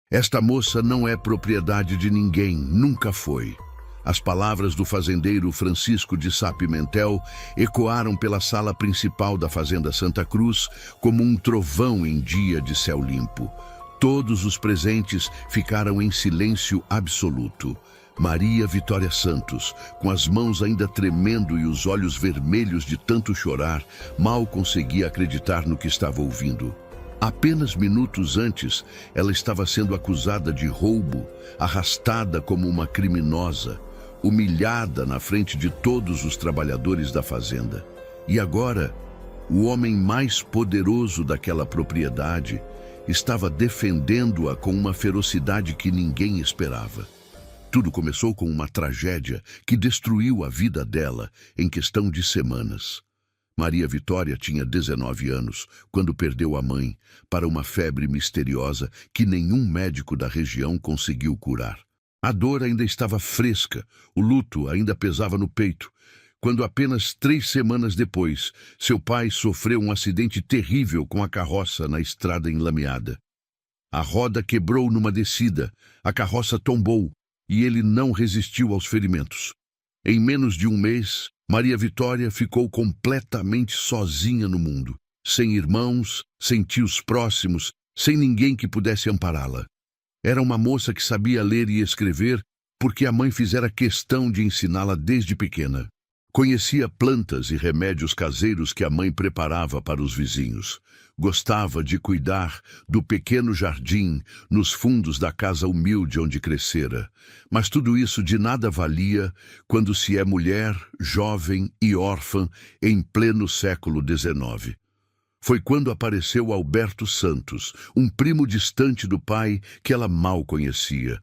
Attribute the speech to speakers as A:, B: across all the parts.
A: Esta moça não é propriedade de ninguém, nunca foi. As palavras do fazendeiro Francisco de Sá Pimentel ecoaram pela sala principal da Fazenda Santa Cruz como um trovão em dia de céu limpo. Todos os presentes ficaram em silêncio absoluto. Maria Vitória Santos, com as mãos ainda tremendo e os olhos vermelhos de tanto chorar, mal conseguia acreditar no que estava ouvindo. Apenas minutos antes, ela estava sendo acusada de roubo, arrastada como uma criminosa, humilhada na frente de todos os trabalhadores da fazenda. E agora, o homem mais poderoso daquela propriedade estava defendendo-a com uma ferocidade que ninguém esperava. Tudo começou com uma tragédia que destruiu a vida dela em questão de semanas. Maria Vitória tinha 19 anos quando perdeu a mãe para uma febre misteriosa que nenhum médico da região conseguiu curar. A dor ainda estava fresca, o luto ainda pesava no peito, quando apenas 3 semanas depois, seu pai sofreu um acidente terrível com a carroça na estrada enlameada. A roda quebrou numa descida, a carroça tombou e ele não resistiu aos ferimentos. Em menos de um mês, Maria Vitória ficou completamente sozinha no mundo, sem irmãos, sem tios próximos, sem ninguém que pudesse ampará-la. Era uma moça que sabia ler e escrever porque a mãe fizera questão de ensiná-la desde pequena. Conhecia plantas e remédios caseiros que a mãe preparava para os vizinhos. Gostava de cuidar do pequeno jardim nos fundos da casa humilde onde crescera. Mas tudo isso de nada valia quando se é mulher, jovem e órfã em pleno século XIX. Foi quando apareceu Alberto Santos, um primo distante do pai que ela mal conhecia.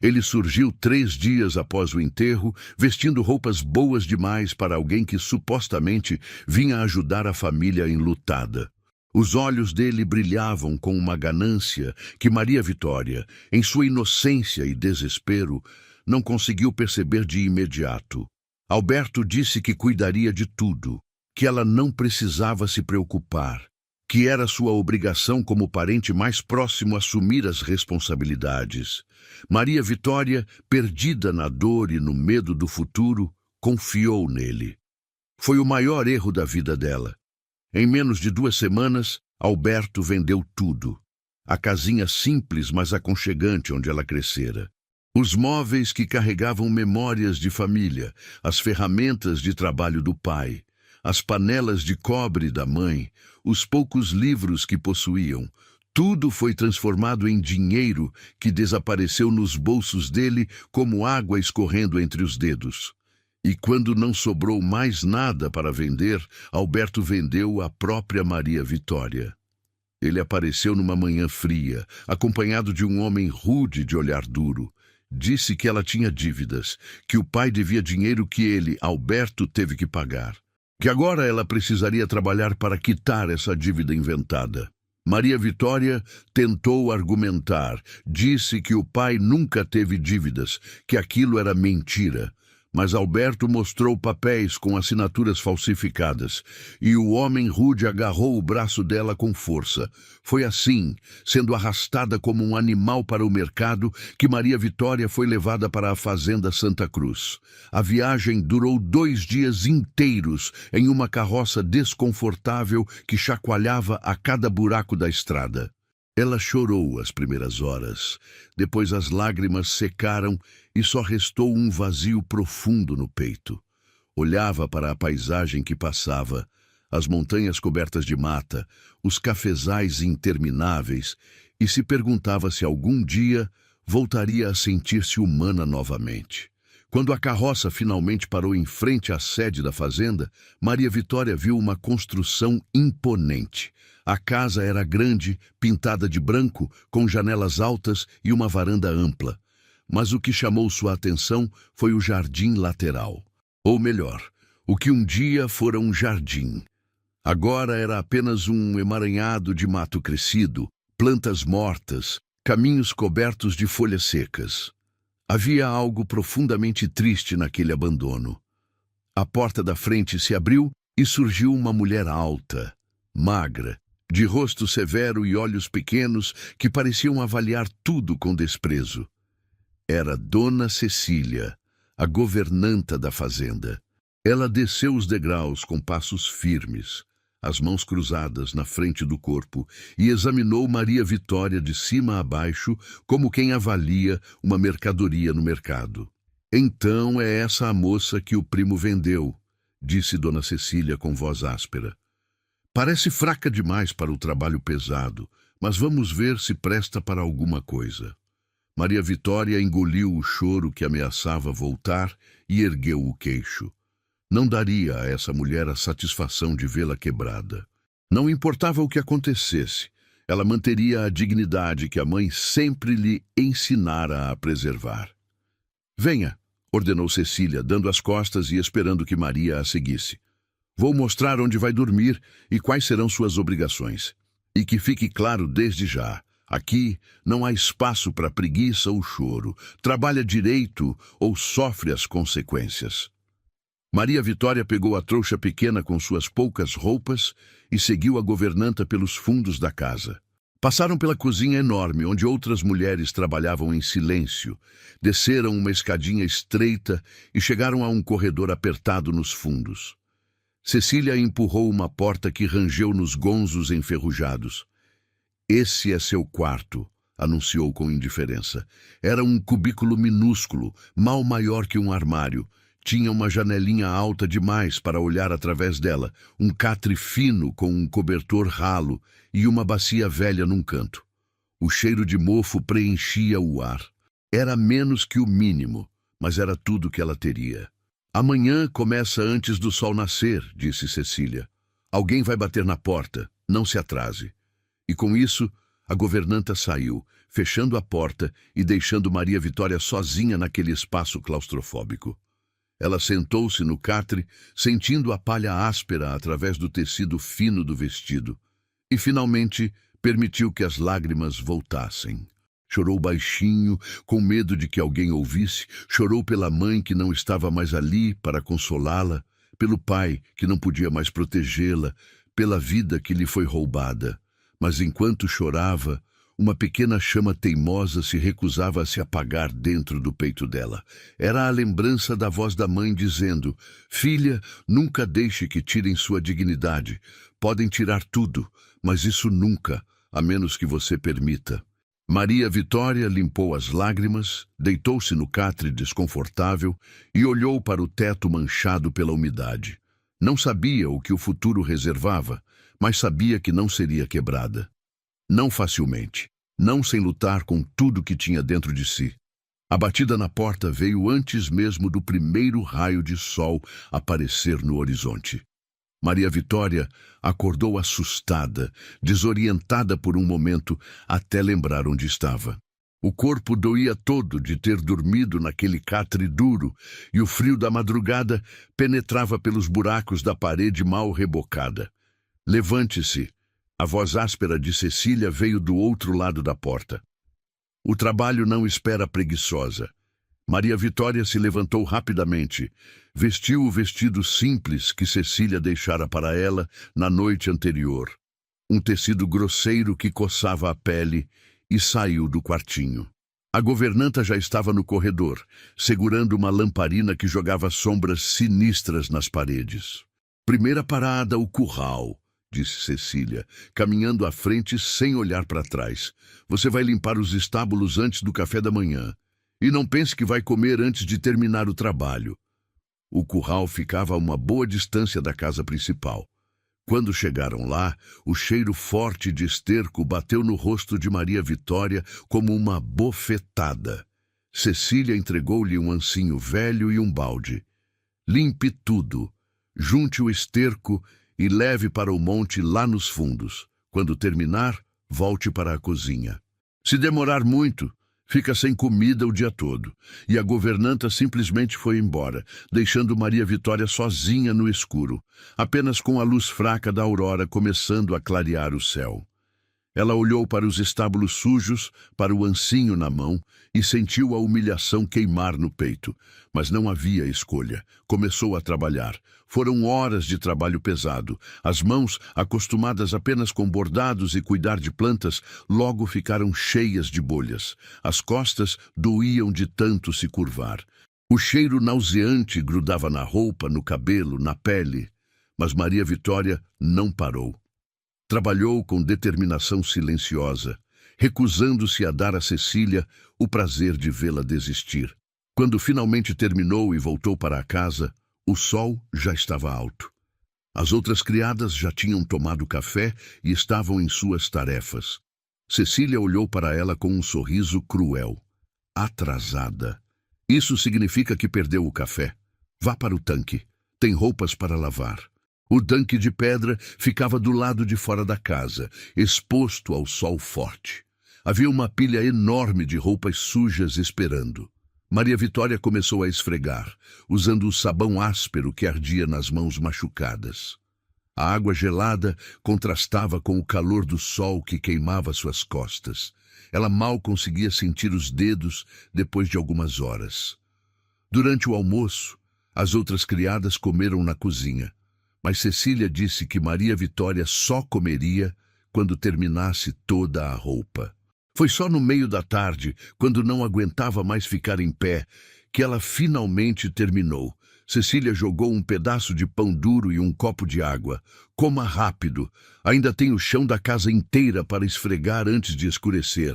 A: Ele surgiu 3 dias após o enterro, vestindo roupas boas demais para alguém que supostamente vinha ajudar a família enlutada. Os olhos dele brilhavam com uma ganância que Maria Vitória, em sua inocência e desespero, não conseguiu perceber de imediato. Alberto disse que cuidaria de tudo, que ela não precisava se preocupar, que era sua obrigação como parente mais próximo assumir as responsabilidades. Maria Vitória, perdida na dor e no medo do futuro, confiou nele. Foi o maior erro da vida dela. Em menos de 2 semanas, Alberto vendeu tudo. A casinha simples, mas aconchegante onde ela crescera. Os móveis que carregavam memórias de família, as ferramentas de trabalho do pai, as panelas de cobre da mãe, os poucos livros que possuíam, tudo foi transformado em dinheiro que desapareceu nos bolsos dele como água escorrendo entre os dedos. E quando não sobrou mais nada para vender, Alberto vendeu a própria Maria Vitória. Ele apareceu numa manhã fria, acompanhado de um homem rude de olhar duro. Disse que ela tinha dívidas, que o pai devia dinheiro que ele, Alberto, teve que pagar. Que agora ela precisaria trabalhar para quitar essa dívida inventada. Maria Vitória tentou argumentar, disse que o pai nunca teve dívidas, que aquilo era mentira. Mas Alberto mostrou papéis com assinaturas falsificadas, e o homem rude agarrou o braço dela com força. Foi assim, sendo arrastada como um animal para o mercado, que Maria Vitória foi levada para a Fazenda Santa Cruz. A viagem durou 2 dias inteiros em uma carroça desconfortável que chacoalhava a cada buraco da estrada. Ela chorou as primeiras horas, depois as lágrimas secaram e só restou um vazio profundo no peito. Olhava para a paisagem que passava, as montanhas cobertas de mata, os cafezais intermináveis, e se perguntava se algum dia voltaria a sentir-se humana novamente. Quando a carroça finalmente parou em frente à sede da fazenda, Maria Vitória viu uma construção imponente. A casa era grande, pintada de branco, com janelas altas e uma varanda ampla. Mas o que chamou sua atenção foi o jardim lateral. Ou melhor, o que um dia fora um jardim. Agora era apenas um emaranhado de mato crescido, plantas mortas, caminhos cobertos de folhas secas. Havia algo profundamente triste naquele abandono. A porta da frente se abriu e surgiu uma mulher alta, magra, de rosto severo e olhos pequenos que pareciam avaliar tudo com desprezo. Era Dona Cecília, a governanta da fazenda. Ela desceu os degraus com passos firmes, as mãos cruzadas na frente do corpo, e examinou Maria Vitória de cima a baixo como quem avalia uma mercadoria no mercado. "Então é essa a moça que o primo vendeu", disse Dona Cecília com voz áspera. "Parece fraca demais para o trabalho pesado, mas vamos ver se presta para alguma coisa." Maria Vitória engoliu o choro que ameaçava voltar e ergueu o queixo. Não daria a essa mulher a satisfação de vê-la quebrada. Não importava o que acontecesse, ela manteria a dignidade que a mãe sempre lhe ensinara a preservar. "Venha", ordenou Cecília, dando as costas e esperando que Maria a seguisse. "Vou mostrar onde vai dormir e quais serão suas obrigações. E que fique claro desde já, aqui não há espaço para preguiça ou choro. Trabalha direito ou sofre as consequências." Maria Vitória pegou a trouxa pequena com suas poucas roupas e seguiu a governanta pelos fundos da casa. Passaram pela cozinha enorme, onde outras mulheres trabalhavam em silêncio. Desceram uma escadinha estreita e chegaram a um corredor apertado nos fundos. Cecília empurrou uma porta que rangeu nos gonzos enferrujados. "Esse é seu quarto", anunciou com indiferença. Era um cubículo minúsculo, mal maior que um armário. Tinha uma janelinha alta demais para olhar através dela, um catre fino com um cobertor ralo e uma bacia velha num canto. O cheiro de mofo preenchia o ar. Era menos que o mínimo, mas era tudo que ela teria. "Amanhã começa antes do sol nascer", disse Cecília. "Alguém vai bater na porta, não se atrase." E com isso, a governanta saiu, fechando a porta e deixando Maria Vitória sozinha naquele espaço claustrofóbico. Ela sentou-se no catre, sentindo a palha áspera através do tecido fino do vestido, e finalmente permitiu que as lágrimas voltassem. Chorou baixinho, com medo de que alguém ouvisse, chorou pela mãe que não estava mais ali para consolá-la, pelo pai que não podia mais protegê-la, pela vida que lhe foi roubada. Mas enquanto chorava, uma pequena chama teimosa se recusava a se apagar dentro do peito dela. Era a lembrança da voz da mãe dizendo: "Filha, nunca deixe que tirem sua dignidade. Podem tirar tudo, mas isso nunca, a menos que você permita." Maria Vitória limpou as lágrimas, deitou-se no catre desconfortável e olhou para o teto manchado pela umidade. Não sabia o que o futuro reservava, mas sabia que não seria quebrada. Não facilmente, não sem lutar com tudo que tinha dentro de si. A batida na porta veio antes mesmo do primeiro raio de sol aparecer no horizonte. Maria Vitória acordou assustada, desorientada por um momento, até lembrar onde estava. O corpo doía todo de ter dormido naquele catre duro, e o frio da madrugada penetrava pelos buracos da parede mal rebocada. "Levante-se." A voz áspera de Cecília veio do outro lado da porta. "O trabalho não espera preguiçosa." Maria Vitória se levantou rapidamente. Vestiu o vestido simples que Cecília deixara para ela na noite anterior. Um tecido grosseiro que coçava a pele, e saiu do quartinho. A governanta já estava no corredor, segurando uma lamparina que jogava sombras sinistras nas paredes. "Primeira parada, o curral", disse Cecília, caminhando à frente sem olhar para trás. "Você vai limpar os estábulos antes do café da manhã. E não pense que vai comer antes de terminar o trabalho." O curral ficava a uma boa distância da casa principal. Quando chegaram lá, o cheiro forte de esterco bateu no rosto de Maria Vitória como uma bofetada. Cecília entregou-lhe um ancinho velho e um balde. "Limpe tudo, junte o esterco e leve para o monte lá nos fundos. Quando terminar, volte para a cozinha. Se demorar muito, fica sem comida o dia todo." E a governanta simplesmente foi embora, deixando Maria Vitória sozinha no escuro, apenas com a luz fraca da aurora começando a clarear o céu. Ela olhou para os estábulos sujos, para o ancinho na mão e sentiu a humilhação queimar no peito. Mas não havia escolha. Começou a trabalhar. Foram horas de trabalho pesado. As mãos, acostumadas apenas com bordados e cuidar de plantas, logo ficaram cheias de bolhas. As costas doíam de tanto se curvar. O cheiro nauseante grudava na roupa, no cabelo, na pele. Mas Maria Vitória não parou. Trabalhou com determinação silenciosa, recusando-se a dar a Cecília o prazer de vê-la desistir. Quando finalmente terminou e voltou para a casa, o sol já estava alto. As outras criadas já tinham tomado café e estavam em suas tarefas. Cecília olhou para ela com um sorriso cruel. Atrasada. Isso significa que perdeu o café. Vá para o tanque. Tem roupas para lavar. O tanque de pedra ficava do lado de fora da casa, exposto ao sol forte. Havia uma pilha enorme de roupas sujas esperando. Maria Vitória começou a esfregar, usando o sabão áspero que ardia nas mãos machucadas. A água gelada contrastava com o calor do sol que queimava suas costas. Ela mal conseguia sentir os dedos depois de algumas horas. Durante o almoço, as outras criadas comeram na cozinha. Mas Cecília disse que Maria Vitória só comeria quando terminasse toda a roupa. Foi só no meio da tarde, quando não aguentava mais ficar em pé, que ela finalmente terminou. Cecília jogou um pedaço de pão duro e um copo de água. Coma rápido. Ainda tem o chão da casa inteira para esfregar antes de escurecer.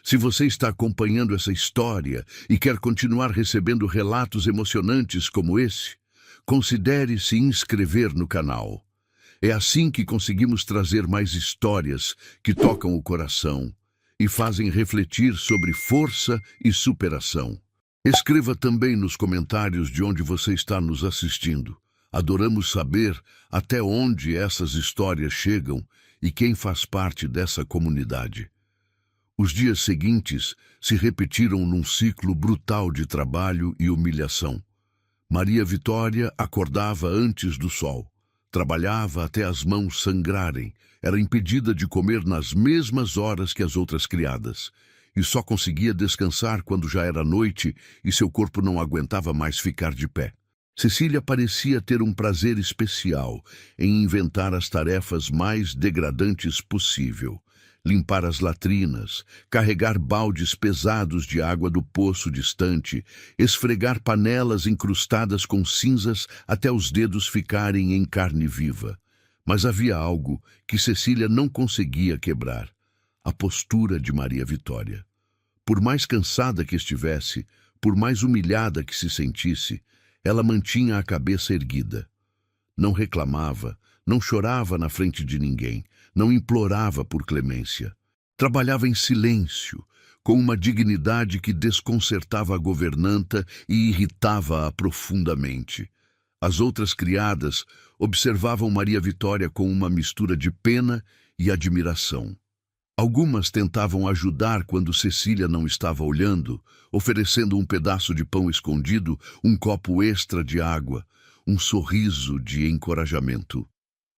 A: Se você está acompanhando essa história e quer continuar recebendo relatos emocionantes como esse, considere se inscrever no canal. É assim que conseguimos trazer mais histórias que tocam o coração e fazem refletir sobre força e superação. Escreva também nos comentários de onde você está nos assistindo. Adoramos saber até onde essas histórias chegam e quem faz parte dessa comunidade. Os dias seguintes se repetiram num ciclo brutal de trabalho e humilhação. Maria Vitória acordava antes do sol, trabalhava até as mãos sangrarem, era impedida de comer nas mesmas horas que as outras criadas, e só conseguia descansar quando já era noite e seu corpo não aguentava mais ficar de pé. Cecília parecia ter um prazer especial em inventar as tarefas mais degradantes possível. Limpar as latrinas, carregar baldes pesados de água do poço distante, esfregar panelas incrustadas com cinzas até os dedos ficarem em carne viva. Mas havia algo que Cecília não conseguia quebrar: a postura de Maria Vitória. Por mais cansada que estivesse, por mais humilhada que se sentisse, ela mantinha a cabeça erguida. Não reclamava, não chorava na frente de ninguém, não implorava por clemência. Trabalhava em silêncio, com uma dignidade que desconcertava a governanta e irritava-a profundamente. As outras criadas observavam Maria Vitória com uma mistura de pena e admiração. Algumas tentavam ajudar quando Cecília não estava olhando, oferecendo um pedaço de pão escondido, um copo extra de água, um sorriso de encorajamento.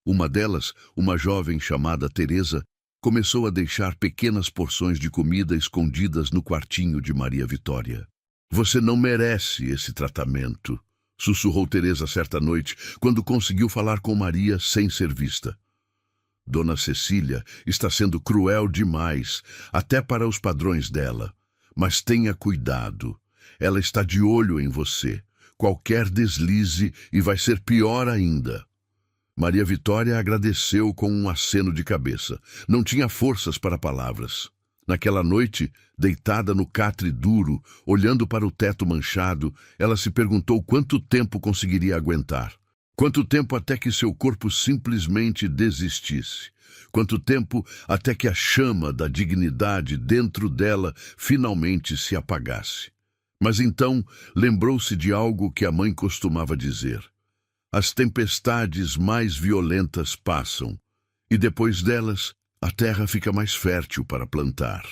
A: Uma delas, uma jovem chamada Teresa, começou a deixar pequenas porções de comida escondidas no quartinho de Maria Vitória. "Você não merece esse tratamento", sussurrou Teresa certa noite, quando conseguiu falar com Maria sem ser vista. "Dona Cecília está sendo cruel demais, até para os padrões dela. Mas tenha cuidado. Ela está de olho em você. Qualquer deslize e vai ser pior ainda." Maria Vitória agradeceu com um aceno de cabeça. Não tinha forças para palavras. Naquela noite, deitada no catre duro, olhando para o teto manchado, ela se perguntou quanto tempo conseguiria aguentar. Quanto tempo até que seu corpo simplesmente desistisse? Quanto tempo até que a chama da dignidade dentro dela finalmente se apagasse? Mas então lembrou-se de algo que a mãe costumava dizer: "As tempestades mais violentas passam, e depois delas, a terra fica mais fértil para plantar."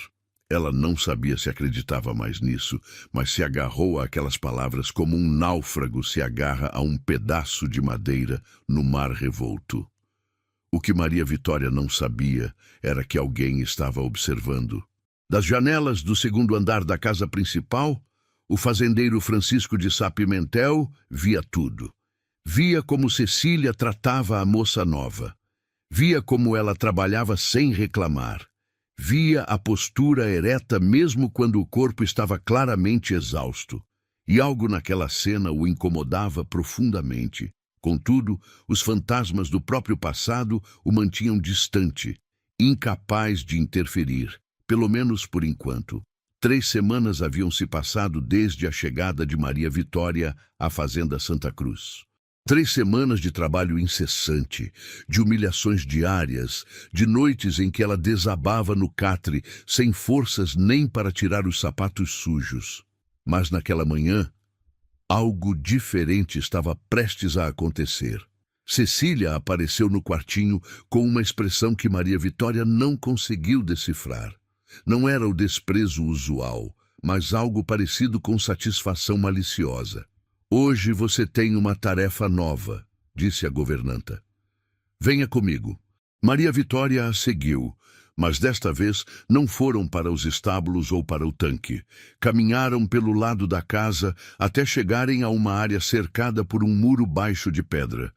A: Ela não sabia se acreditava mais nisso, mas se agarrou àquelas palavras como um náufrago se agarra a um pedaço de madeira no mar revolto. O que Maria Vitória não sabia era que alguém estava observando. Das janelas do segundo andar da casa principal, o fazendeiro Francisco de Sá Pimentel via tudo. Via como Cecília tratava a moça nova. Via como ela trabalhava sem reclamar. Via a postura ereta mesmo quando o corpo estava claramente exausto. E algo naquela cena o incomodava profundamente. Contudo, os fantasmas do próprio passado o mantinham distante, incapaz de interferir, pelo menos por enquanto. 3 semanas haviam se passado desde a chegada de Maria Vitória à fazenda Santa Cruz. 3 semanas de trabalho incessante, de humilhações diárias, de noites em que ela desabava no catre, sem forças nem para tirar os sapatos sujos. Mas naquela manhã, algo diferente estava prestes a acontecer. Cecília apareceu no quartinho com uma expressão que Maria Vitória não conseguiu decifrar. Não era o desprezo usual, mas algo parecido com satisfação maliciosa. "Hoje você tem uma tarefa nova", disse a governanta. "Venha comigo." Maria Vitória a seguiu, mas desta vez não foram para os estábulos ou para o tanque. Caminharam pelo lado da casa até chegarem a uma área cercada por um muro baixo de pedra.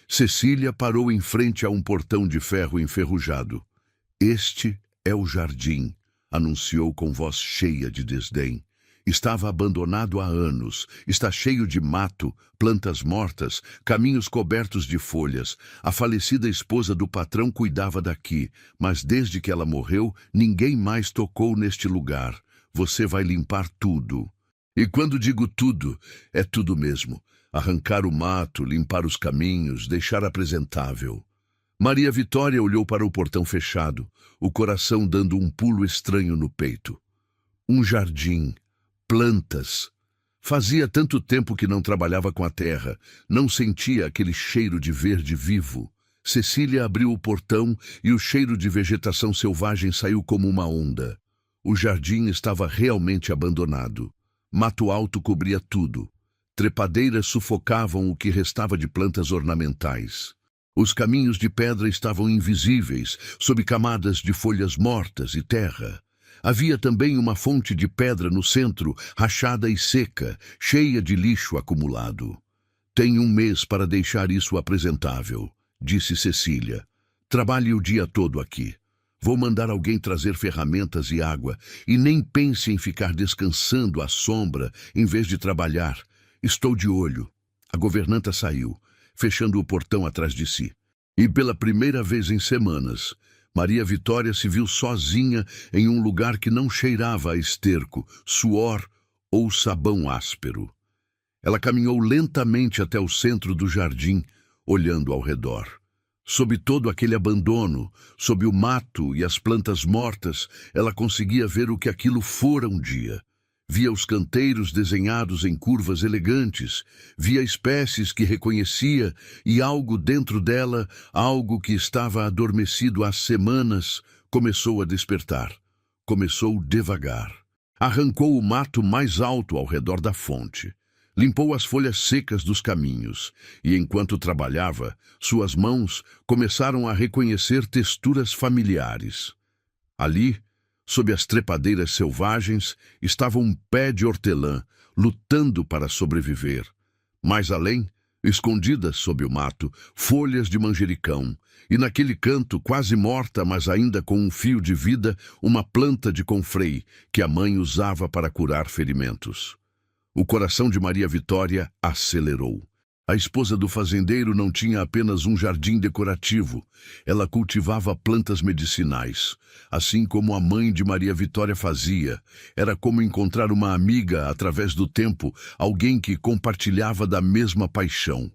A: Cecília parou em frente a um portão de ferro enferrujado. "Este é o jardim", anunciou com voz cheia de desdém. "Estava abandonado há anos, está cheio de mato, plantas mortas, caminhos cobertos de folhas. A falecida esposa do patrão cuidava daqui, mas desde que ela morreu, ninguém mais tocou neste lugar. Você vai limpar tudo." E quando digo tudo, é tudo mesmo. Arrancar o mato, limpar os caminhos, deixar apresentável. Maria Vitória olhou para o portão fechado, o coração dando um pulo estranho no peito. Um jardim. Plantas. Fazia tanto tempo que não trabalhava com a terra, não sentia aquele cheiro de verde vivo. Cecília abriu o portão e o cheiro de vegetação selvagem saiu como uma onda. O jardim estava realmente abandonado. Mato alto cobria tudo. Trepadeiras sufocavam o que restava de plantas ornamentais. Os caminhos de pedra estavam invisíveis, sob camadas de folhas mortas e terra. Havia também uma fonte de pedra no centro, rachada e seca, cheia de lixo acumulado. "Tem 1 mês para deixar isso apresentável", disse Cecília. "Trabalhe o dia todo aqui. Vou mandar alguém trazer ferramentas e água, e nem pense em ficar descansando à sombra em vez de trabalhar. Estou de olho." A governanta saiu, fechando o portão atrás de si. E pela primeira vez em semanas, Maria Vitória se viu sozinha em um lugar que não cheirava a esterco, suor ou sabão áspero. Ela caminhou lentamente até o centro do jardim, olhando ao redor. Sob todo aquele abandono, sob o mato e as plantas mortas, ela conseguia ver o que aquilo fora um dia. Via os canteiros desenhados em curvas elegantes, via espécies que reconhecia e algo dentro dela, algo que estava adormecido há semanas, começou a despertar. Começou devagar. Arrancou o mato mais alto ao redor da fonte. Limpou as folhas secas dos caminhos e, enquanto trabalhava, suas mãos começaram a reconhecer texturas familiares. Ali, sob as trepadeiras selvagens, estava um pé de hortelã, lutando para sobreviver. Mais além, escondidas sob o mato, folhas de manjericão, e naquele canto, quase morta, mas ainda com um fio de vida, uma planta de confrei, que a mãe usava para curar ferimentos. O coração de Maria Vitória acelerou. A esposa do fazendeiro não tinha apenas um jardim decorativo, ela cultivava plantas medicinais, assim como a mãe de Maria Vitória fazia. Era como encontrar uma amiga através do tempo, alguém que compartilhava da mesma paixão.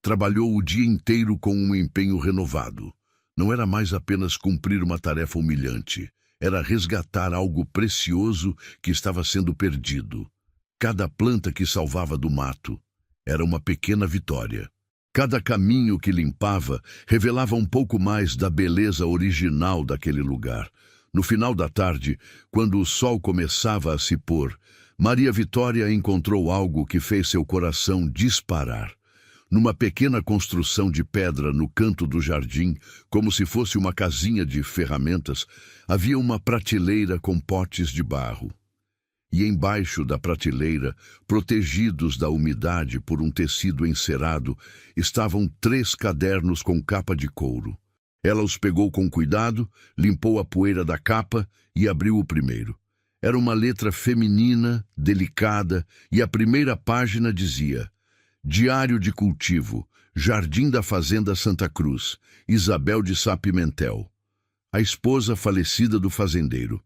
A: Trabalhou o dia inteiro com um empenho renovado. Não era mais apenas cumprir uma tarefa humilhante, era resgatar algo precioso que estava sendo perdido. Cada planta que salvava do mato era uma pequena vitória. Cada caminho que limpava revelava um pouco mais da beleza original daquele lugar. No final da tarde, quando o sol começava a se pôr, Maria Vitória encontrou algo que fez seu coração disparar. Numa pequena construção de pedra no canto do jardim, como se fosse uma casinha de ferramentas, havia uma prateleira com potes de barro. E embaixo da prateleira, protegidos da umidade por um tecido encerado, estavam 3 cadernos com capa de couro. Ela os pegou com cuidado, limpou a poeira da capa e abriu o primeiro. Era uma letra feminina, delicada, e a primeira página dizia: Diário de cultivo, Jardim da Fazenda Santa Cruz, Isabel de Sá Pimentel. A esposa falecida do fazendeiro.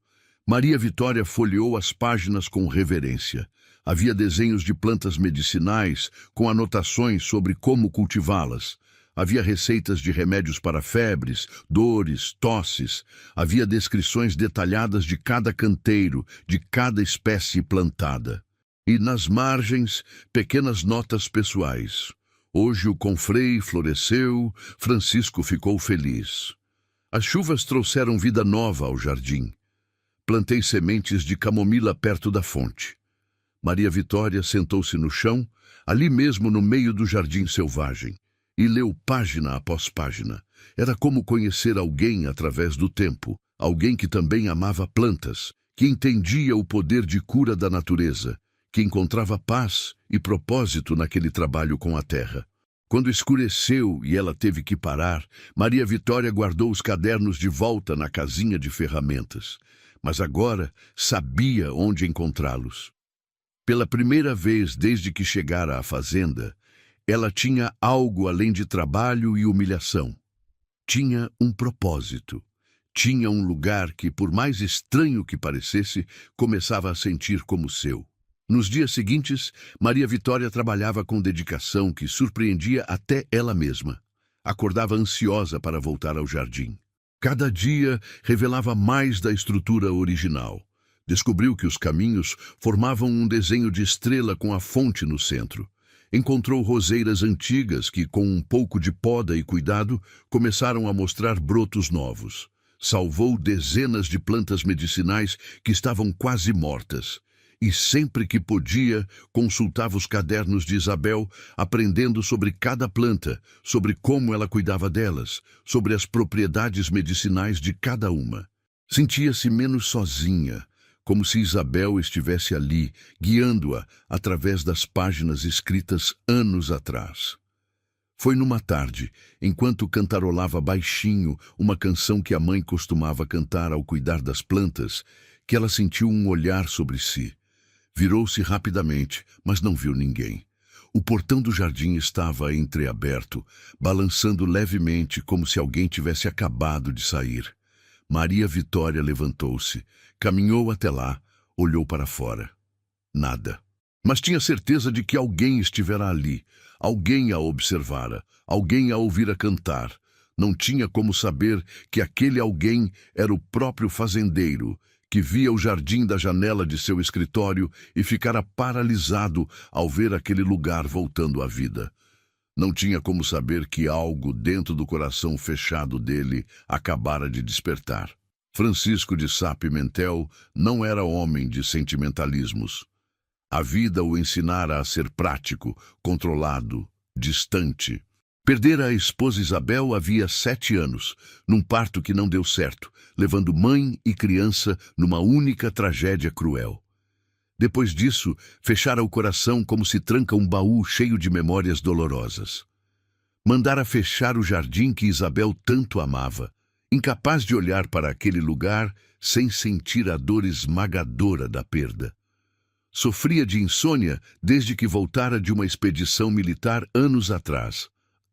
A: Maria Vitória folheou as páginas com reverência. Havia desenhos de plantas medicinais, com anotações sobre como cultivá-las. Havia receitas de remédios para febres, dores, tosses. Havia descrições detalhadas de cada canteiro, de cada espécie plantada. E nas margens, pequenas notas pessoais. Hoje o confrei floresceu, Francisco ficou feliz. As chuvas trouxeram vida nova ao jardim. Plantei sementes de camomila perto da fonte. Maria Vitória sentou-se no chão, ali mesmo no meio do jardim selvagem, e leu página após página. Era como conhecer alguém através do tempo, alguém que também amava plantas, que entendia o poder de cura da natureza, que encontrava paz e propósito naquele trabalho com a terra. Quando escureceu e ela teve que parar, Maria Vitória guardou os cadernos de volta na casinha de ferramentas. Mas agora sabia onde encontrá-los. Pela primeira vez desde que chegara à fazenda, ela tinha algo além de trabalho e humilhação. Tinha um propósito. Tinha um lugar que, por mais estranho que parecesse, começava a sentir como seu. Nos dias seguintes, Maria Vitória trabalhava com dedicação que surpreendia até ela mesma. Acordava ansiosa para voltar ao jardim. Cada dia revelava mais da estrutura original. Descobriu que os caminhos formavam um desenho de estrela com a fonte no centro. Encontrou roseiras antigas que, com um pouco de poda e cuidado, começaram a mostrar brotos novos. Salvou dezenas de plantas medicinais que estavam quase mortas. E sempre que podia, consultava os cadernos de Isabel, aprendendo sobre cada planta, sobre como ela cuidava delas, sobre as propriedades medicinais de cada uma. Sentia-se menos sozinha, como se Isabel estivesse ali, guiando-a através das páginas escritas anos atrás. Foi numa tarde, enquanto cantarolava baixinho uma canção que a mãe costumava cantar ao cuidar das plantas, que ela sentiu um olhar sobre si. Virou-se rapidamente, mas não viu ninguém. O portão do jardim estava entreaberto, balançando levemente como se alguém tivesse acabado de sair. Maria Vitória levantou-se, caminhou até lá, olhou para fora. Nada. Mas tinha certeza de que alguém estivera ali, alguém a observara, alguém a ouvira cantar. Não tinha como saber que aquele alguém era o próprio fazendeiro, que via o jardim da janela de seu escritório e ficara paralisado ao ver aquele lugar voltando à vida. Não tinha como saber que algo dentro do coração fechado dele acabara de despertar. Francisco de Sá Pimentel não era homem de sentimentalismos. A vida o ensinara a ser prático, controlado, distante. Perdera a esposa Isabel havia 7 anos, num parto que não deu certo, levando mãe e criança numa única tragédia cruel. Depois disso, fechara o coração como se tranca um baú cheio de memórias dolorosas. Mandara fechar o jardim que Isabel tanto amava, incapaz de olhar para aquele lugar sem sentir a dor esmagadora da perda. Sofria de insônia desde que voltara de uma expedição militar anos atrás,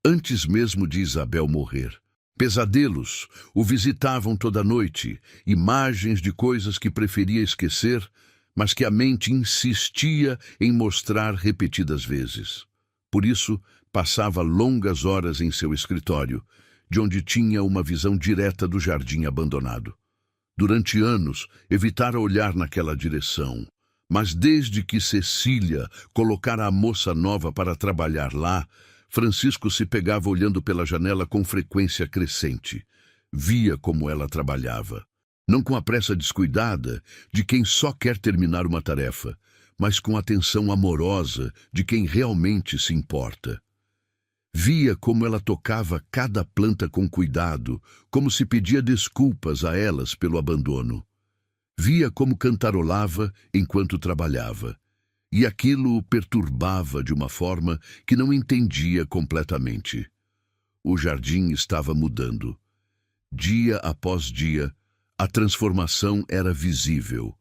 A: antes mesmo de Isabel morrer. Pesadelos o visitavam toda noite, imagens de coisas que preferia esquecer, mas que a mente insistia em mostrar repetidas vezes. Por isso, passava longas horas em seu escritório, de onde tinha uma visão direta do jardim abandonado. Durante anos, evitara olhar naquela direção, mas desde que Cecília colocara a moça nova para trabalhar lá, Francisco se pegava olhando pela janela com frequência crescente. Via como ela trabalhava. Não com a pressa descuidada de quem só quer terminar uma tarefa, mas com a atenção amorosa de quem realmente se importa. Via como ela tocava cada planta com cuidado, como se pedia desculpas a elas pelo abandono. Via como cantarolava enquanto trabalhava, e aquilo o perturbava de uma forma que não entendia completamente. O jardim estava mudando. Dia após dia, a transformação era visível.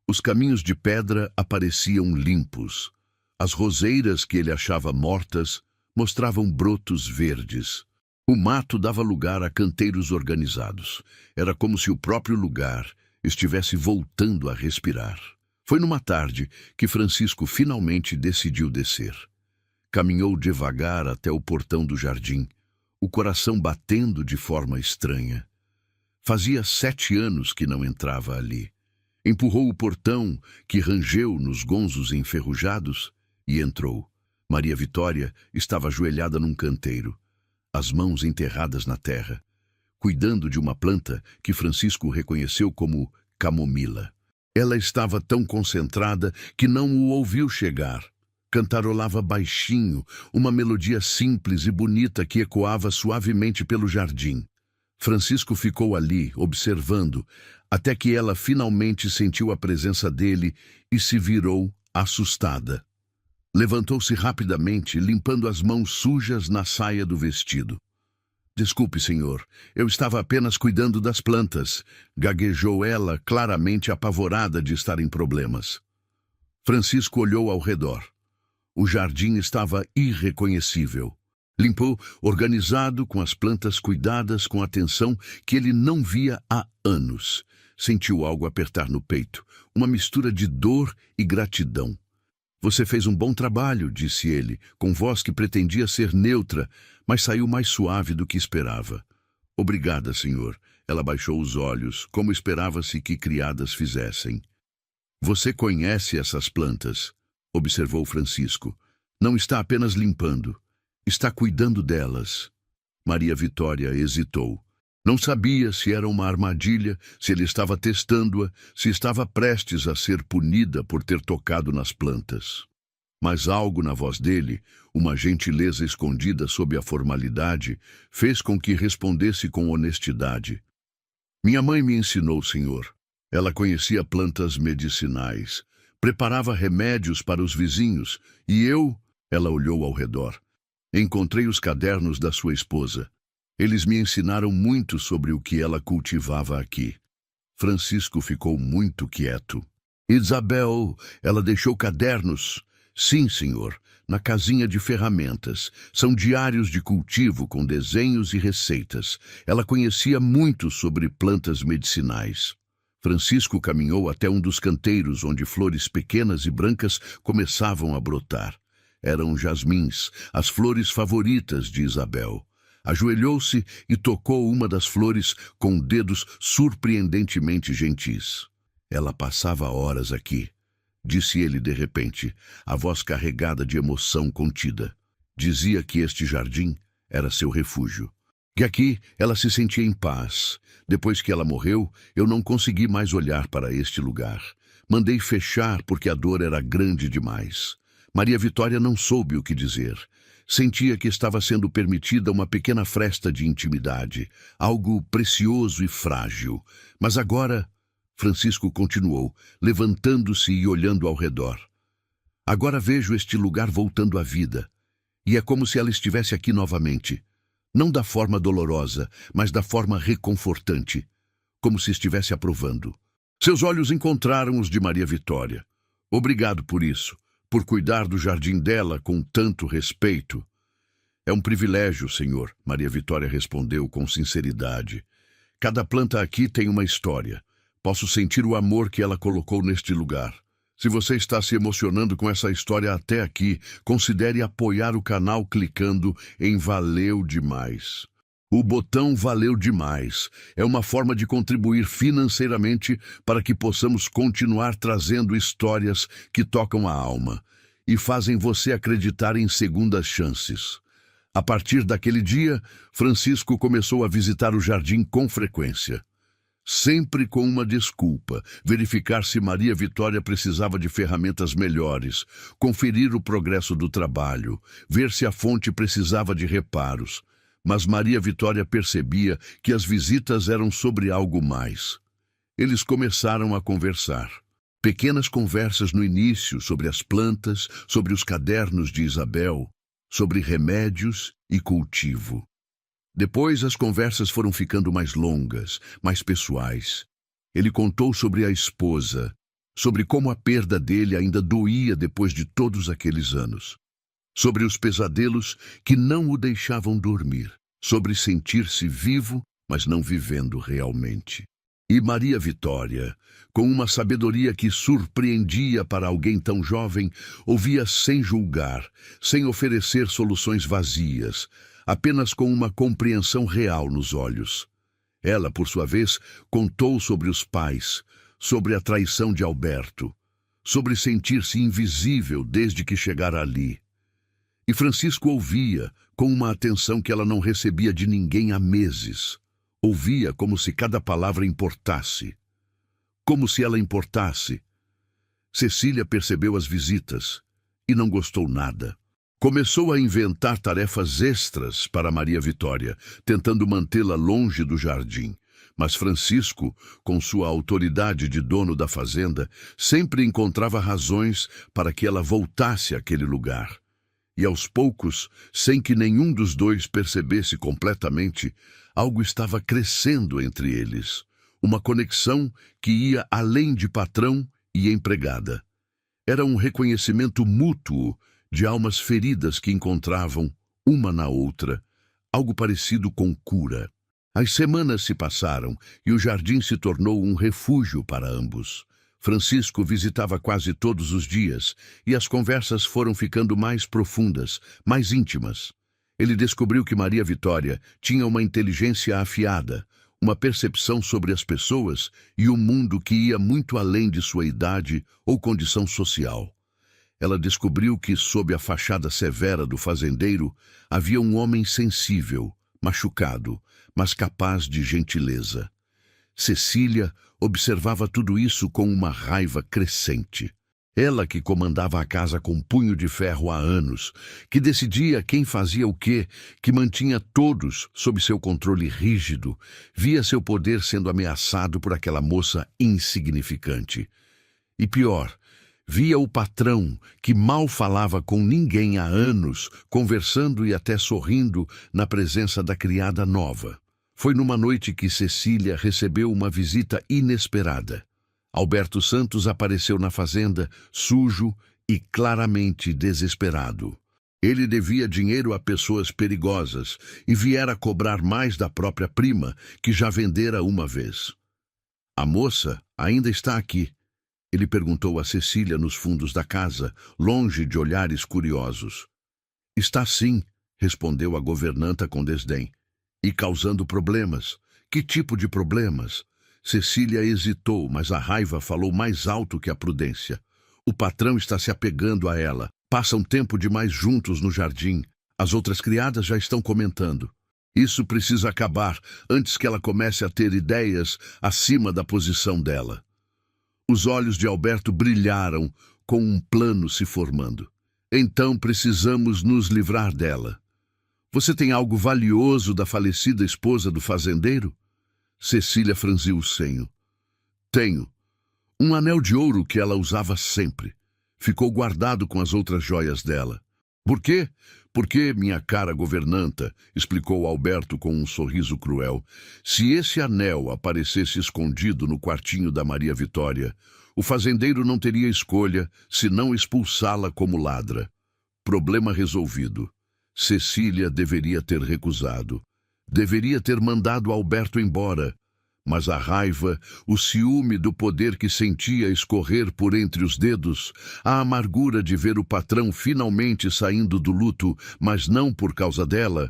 A: Os caminhos de pedra apareciam limpos. As roseiras que ele achava mortas mostravam brotos verdes. O mato dava lugar a canteiros organizados. Era como se o próprio lugar estivesse voltando a respirar. Foi numa tarde que Francisco finalmente decidiu descer. Caminhou devagar até o portão do jardim, o coração batendo de forma estranha. Fazia 7 anos que não entrava ali. Empurrou o portão, que rangeu nos gonzos enferrujados, e entrou. Maria Vitória estava ajoelhada num canteiro, as mãos enterradas na terra, cuidando de uma planta que Francisco reconheceu como camomila. Ela estava tão concentrada que não o ouviu chegar. Cantarolava baixinho, uma melodia simples e bonita que ecoava suavemente pelo jardim. Francisco ficou ali, observando, até que ela finalmente sentiu a presença dele e se virou, assustada. Levantou-se rapidamente, limpando as mãos sujas na saia do vestido. "Desculpe, senhor, eu estava apenas cuidando das plantas", gaguejou ela, claramente apavorada de estar em problemas. Francisco olhou ao redor. O jardim estava irreconhecível. Limpou, organizado, com as plantas cuidadas com atenção que ele não via há anos. Sentiu algo apertar no peito, uma mistura de dor e gratidão. "Você fez um bom trabalho", disse ele, com voz que pretendia ser neutra, mas saiu mais suave do que esperava. "Obrigada, senhor." Ela baixou os olhos, como esperava-se que criadas fizessem. "Você conhece essas plantas?", observou Francisco. "Não está apenas limpando, está cuidando delas." Maria Vitória hesitou. Não sabia se era uma armadilha, se ele estava testando-a, se estava prestes a ser punida por ter tocado nas plantas. Mas algo na voz dele, uma gentileza escondida sob a formalidade, fez com que respondesse com honestidade. "Minha mãe me ensinou, senhor. Ela conhecia plantas medicinais, preparava remédios para os vizinhos, e eu..." Ela olhou ao redor. "Encontrei os cadernos da sua esposa. Eles me ensinaram muito sobre o que ela cultivava aqui." Francisco ficou muito quieto. "Isabel, ela deixou cadernos?" "Sim, senhor, na casinha de ferramentas. São diários de cultivo com desenhos e receitas. Ela conhecia muito sobre plantas medicinais." Francisco caminhou até um dos canteiros onde flores pequenas e brancas começavam a brotar. Eram jasmins, as flores favoritas de Isabel. Ajoelhou-se e tocou uma das flores com dedos surpreendentemente gentis. "Ela passava horas aqui", disse ele de repente, a voz carregada de emoção contida. Dizia que este jardim era seu refúgio. Que aqui ela se sentia em paz. "Depois que ela morreu, eu não consegui mais olhar para este lugar. Mandei fechar porque a dor era grande demais." Maria Vitória não soube o que dizer. Sentia que estava sendo permitida uma pequena fresta de intimidade, algo precioso e frágil. Mas agora, Francisco continuou, levantando-se e olhando ao redor. "Agora vejo este lugar voltando à vida. E é como se ela estivesse aqui novamente. Não da forma dolorosa, mas da forma reconfortante. Como se estivesse aprovando." Seus olhos encontraram os de Maria Vitória. "Obrigado por isso. Por cuidar do jardim dela com tanto respeito." "É um privilégio, senhor", Maria Vitória respondeu com sinceridade. "Cada planta aqui tem uma história. Posso sentir o amor que ela colocou neste lugar. Se você está se emocionando com essa história até aqui, considere apoiar o canal clicando em Valeu Demais. O botão Valeu Demais é uma forma de contribuir financeiramente para que possamos continuar trazendo histórias que tocam a alma e fazem você acreditar em segundas chances. A partir daquele dia, Francisco começou a visitar o jardim com frequência. sempre com uma desculpa: verificar se Maria Vitória precisava de ferramentas melhores, conferir o progresso do trabalho, ver se a fonte precisava de reparos. Mas Maria Vitória percebia que as visitas eram sobre algo mais. Eles começaram a conversar. Pequenas conversas no início sobre as plantas, sobre os cadernos de Isabel, sobre remédios e cultivo. Depois as conversas foram ficando mais longas, mais pessoais. Ele contou sobre a esposa, sobre como a perda dele ainda doía depois de todos aqueles anos. Sobre os pesadelos que não o deixavam dormir, sobre sentir-se vivo, mas não vivendo realmente. E Maria Vitória, com uma sabedoria que surpreendia para alguém tão jovem, ouvia sem julgar, sem oferecer soluções vazias, apenas com uma compreensão real nos olhos. Ela, por sua vez, contou sobre os pais, sobre a traição de Alberto, sobre sentir-se invisível desde que chegara ali. E Francisco ouvia, com uma atenção que ela não recebia de ninguém há meses. Ouvia como se cada palavra importasse. Como se ela importasse. Cecília percebeu as visitas e não gostou nada. Começou a inventar tarefas extras para Maria Vitória, tentando mantê-la longe do jardim. Mas Francisco, com sua autoridade de dono da fazenda, sempre encontrava razões para que ela voltasse àquele lugar. E aos poucos, sem que nenhum dos dois percebesse completamente, algo estava crescendo entre eles. Uma conexão que ia além de patrão e empregada. Era um reconhecimento mútuo de almas feridas que encontravam, uma na outra, algo parecido com cura. As semanas se passaram e o jardim se tornou um refúgio para ambos. Francisco visitava quase todos os dias e as conversas foram ficando mais profundas, mais íntimas. Ele descobriu que Maria Vitória tinha uma inteligência afiada, uma percepção sobre as pessoas e o mundo que ia muito além de sua idade ou condição social. Ela descobriu que, sob a fachada severa do fazendeiro, havia um homem sensível, machucado, mas capaz de gentileza. Cecília observava tudo isso com uma raiva crescente. Ela que comandava a casa com punho de ferro há anos, que decidia quem fazia o quê, que mantinha todos sob seu controle rígido, via seu poder sendo ameaçado por aquela moça insignificante. E pior, via o patrão, que mal falava com ninguém há anos, conversando e até sorrindo na presença da criada nova. Foi numa noite que Cecília recebeu uma visita inesperada. Alberto Santos apareceu na fazenda, sujo e claramente desesperado. Ele devia dinheiro a pessoas perigosas e viera cobrar mais da própria prima, que já vendera uma vez. "A moça ainda está aqui?" Ele perguntou a Cecília nos fundos da casa, longe de olhares curiosos. "Está sim", respondeu a governanta com desdém. "E causando problemas. Que tipo de problemas?" Cecília hesitou, mas a raiva falou mais alto que a prudência. "O patrão está se apegando a ela. Passam tempo demais juntos no jardim. As outras criadas já estão comentando. Isso precisa acabar antes que ela comece a ter ideias acima da posição dela." Os olhos de Alberto brilharam, com um plano se formando. "Então precisamos nos livrar dela. Você tem algo valioso da falecida esposa do fazendeiro?" Cecília franziu o senho. "Tenho. Um anel de ouro que ela usava sempre. Ficou guardado com as outras joias dela." "Por quê?" "Porque, minha cara governanta", explicou Alberto com um sorriso cruel, "se esse anel aparecesse escondido no quartinho da Maria Vitória, o fazendeiro não teria escolha senão expulsá-la como ladra. Problema resolvido. Cecília deveria ter recusado. Deveria ter mandado Alberto embora. Mas a raiva, o ciúme do poder que sentia escorrer por entre os dedos, a amargura de ver o patrão finalmente saindo do luto, mas não por causa dela,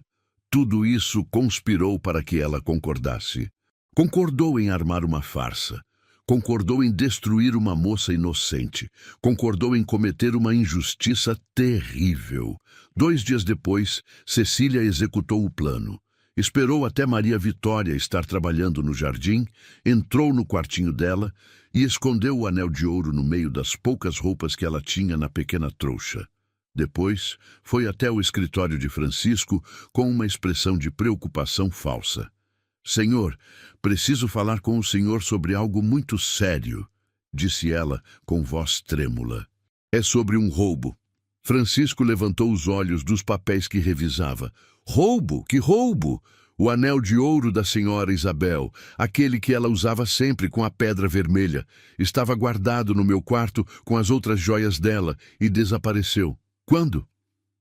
A: tudo isso conspirou para que ela concordasse. Concordou em armar uma farsa. Concordou em destruir uma moça inocente. Concordou em cometer uma injustiça terrível. 2 dias depois, Cecília executou o plano. Esperou até Maria Vitória estar trabalhando no jardim, entrou no quartinho dela e escondeu o anel de ouro no meio das poucas roupas que ela tinha na pequena trouxa. Depois, foi até o escritório de Francisco com uma expressão de preocupação falsa. «Senhor, preciso falar com o senhor sobre algo muito sério», disse ela com voz trêmula. «É sobre um roubo». Francisco levantou os olhos dos papéis que revisava. «Roubo? Que roubo? O anel de ouro da senhora Isabel, aquele que ela usava sempre com a pedra vermelha, estava guardado no meu quarto com as outras joias dela e desapareceu. Quando?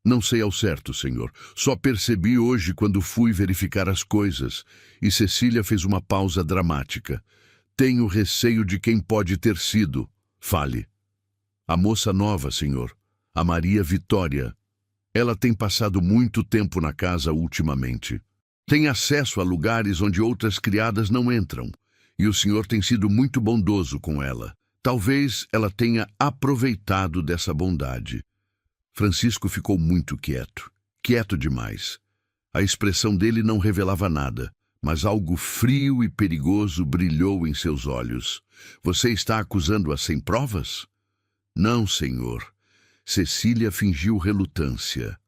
A: Não sei ao certo, senhor. Só percebi hoje quando fui verificar as coisas». E Cecília fez uma pausa dramática. «Tenho receio de quem pode ter sido. Fale». «A moça nova, senhor. A Maria Vitória. Ela tem passado muito tempo na casa ultimamente. Tem acesso a lugares onde outras criadas não entram. E o senhor tem sido muito bondoso com ela. Talvez ela tenha aproveitado dessa bondade». Francisco ficou muito quieto. Quieto demais. A expressão dele não revelava nada, mas algo frio e perigoso brilhou em seus olhos. «Você está acusando-a sem provas?» «Não, senhor». Cecília fingiu relutância.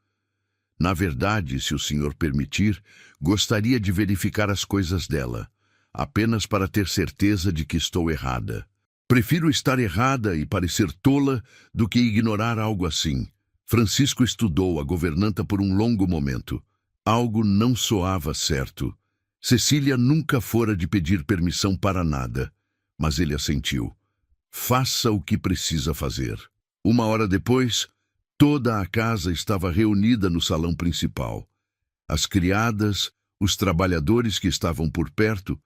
A: «Na verdade, se o senhor permitir, gostaria de verificar as coisas dela, apenas para ter certeza de que estou errada. Prefiro estar errada e parecer tola do que ignorar algo assim». Francisco estudou a governanta por um longo momento. Algo não soava certo. Cecília nunca fora de pedir permissão para nada, mas ele assentiu. «Faça o que precisa fazer». 1 hora depois, toda a casa estava reunida no salão principal. As criadas, os trabalhadores que estavam por perto,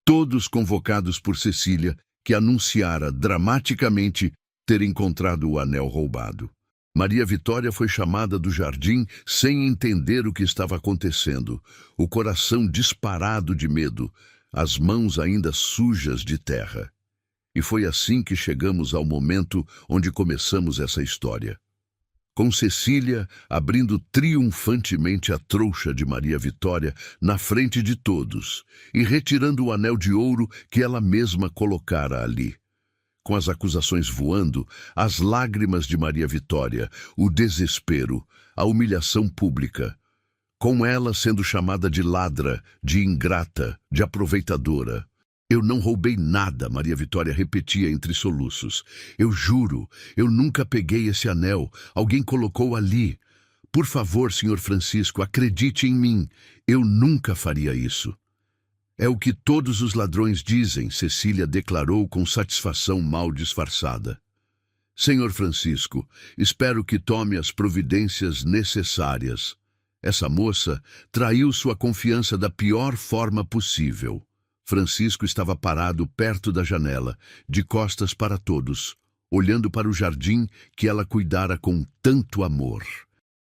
A: todos convocados por Cecília, que anunciara dramaticamente ter encontrado o anel roubado. Maria Vitória foi chamada do jardim sem entender o que estava acontecendo, o coração disparado de medo, as mãos ainda sujas de terra. E foi assim que chegamos ao momento onde começamos essa história. Com Cecília abrindo triunfantemente a trouxa de Maria Vitória na frente de todos e retirando o anel de ouro que ela mesma colocara ali. Com as acusações voando, as lágrimas de Maria Vitória, o desespero, a humilhação pública. Com ela sendo chamada de ladra, de ingrata, de aproveitadora. «Eu não roubei nada», Maria Vitória repetia entre soluços. «Eu juro, eu nunca peguei esse anel. Alguém colocou ali. Por favor, senhor Francisco, acredite em mim. Eu nunca faria isso». «É o que todos os ladrões dizem», Cecília declarou com satisfação mal disfarçada. «Senhor Francisco, espero que tome as providências necessárias. Essa moça traiu sua confiança da pior forma possível». Francisco estava parado perto da janela, de costas para todos, olhando para o jardim que ela cuidara com tanto amor.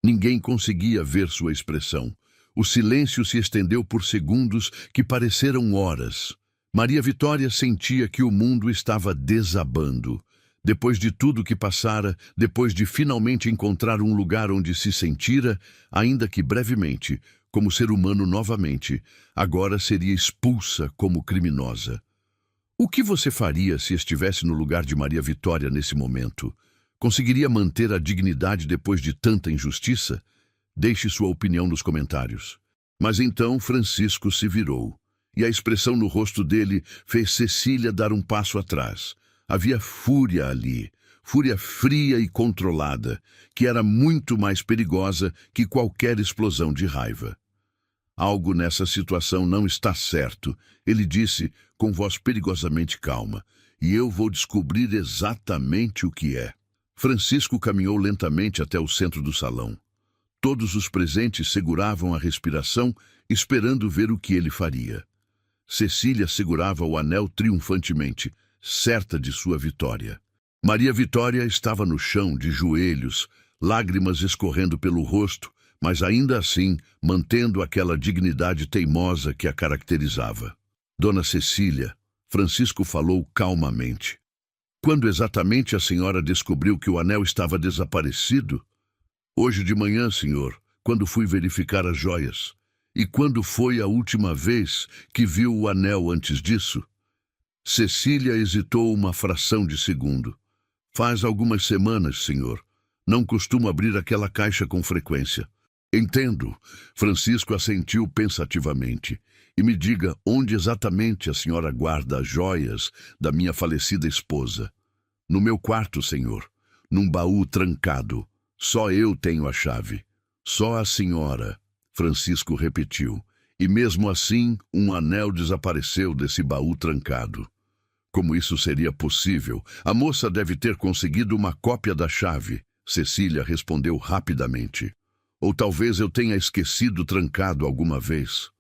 A: Ninguém conseguia ver sua expressão. O silêncio se estendeu por segundos que pareceram horas. Maria Vitória sentia que o mundo estava desabando. Depois de tudo que passara, depois de finalmente encontrar um lugar onde se sentira, ainda que brevemente, como ser humano novamente, agora seria expulsa como criminosa. O que você faria se estivesse no lugar de Maria Vitória nesse momento? Conseguiria manter a dignidade depois de tanta injustiça? Deixe sua opinião nos comentários. Mas então Francisco se virou, e a expressão no rosto dele fez Cecília dar um passo atrás. Havia fúria ali, fúria fria e controlada, que era muito mais perigosa que qualquer explosão de raiva. «Algo nessa situação não está certo», ele disse com voz perigosamente calma, «e eu vou descobrir exatamente o que é». Francisco caminhou lentamente até o centro do salão. Todos os presentes seguravam a respiração, esperando ver o que ele faria. Cecília segurava o anel triunfantemente, certa de sua vitória. Maria Vitória estava no chão, de joelhos, lágrimas escorrendo pelo rosto, mas ainda assim mantendo aquela dignidade teimosa que a caracterizava. «Dona Cecília», Francisco falou calmamente. «Quando exatamente a senhora descobriu que o anel estava desaparecido?» «Hoje de manhã, senhor, quando fui verificar as joias. E quando foi a última vez que viu o anel antes disso? Cecília hesitou uma fração de segundo. Faz algumas semanas, senhor. Não costumo abrir aquela caixa com frequência. Entendo. Francisco assentiu pensativamente. E me diga onde exatamente a senhora guarda as joias da minha falecida esposa. No meu quarto, senhor. Num baú trancado. Só eu tenho a chave. Só a senhora. Francisco repetiu. E mesmo assim, um anel desapareceu desse baú trancado. Como isso seria possível? A moça deve ter conseguido uma cópia da chave. Cecília respondeu rapidamente. Ou talvez eu tenha esquecido trancado alguma vez.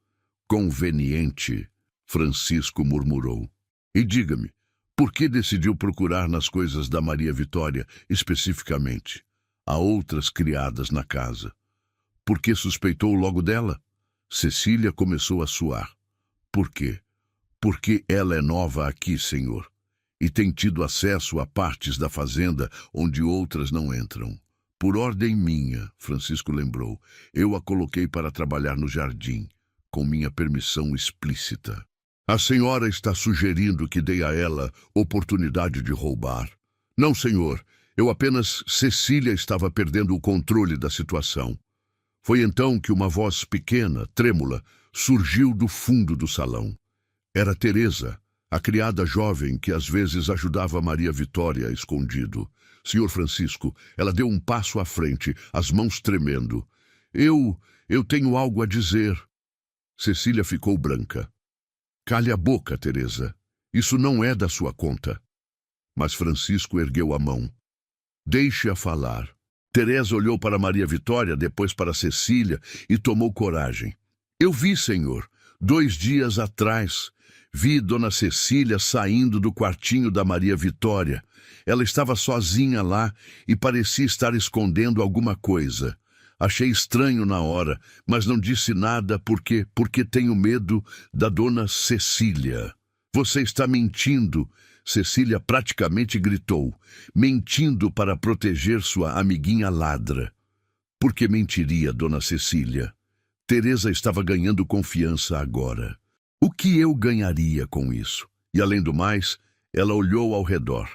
A: Conveniente, Francisco murmurou. E diga-me, por que decidiu procurar nas coisas da Maria Vitória especificamente? Há outras criadas na casa. Por que suspeitou logo dela? Cecília começou a suar. Por quê? Porque ela é nova aqui, senhor, e tem tido acesso a partes da fazenda onde outras não entram. Por ordem minha, Francisco lembrou, eu a coloquei para trabalhar no jardim, com minha permissão explícita. A senhora está sugerindo que dei a ela oportunidade de roubar? Não, senhor, eu apenas... Cecília estava perdendo o controle da situação. Foi então que uma voz pequena, trêmula, surgiu do fundo do salão. Era Teresa, a criada jovem que às vezes ajudava Maria Vitória escondido. Senhor Francisco, ela deu um passo à frente, as mãos tremendo. Eu tenho algo a dizer. Cecília ficou branca. Cale a boca, Teresa. Isso não é da sua conta. Mas Francisco ergueu a mão. Deixe-a falar. Teresa olhou para Maria Vitória, depois para Cecília e tomou coragem. Eu vi, senhor, 2 dias atrás. Vi Dona Cecília saindo do quartinho da Maria Vitória. Ela estava sozinha lá e parecia estar escondendo alguma coisa. Achei estranho na hora, mas não disse nada porque tenho medo da Dona Cecília. Você está mentindo, Cecília praticamente gritou. Mentindo para proteger sua amiguinha ladra. Por que mentiria, Dona Cecília? Teresa estava ganhando confiança agora. O que eu ganharia com isso? E além do mais, ela olhou ao redor.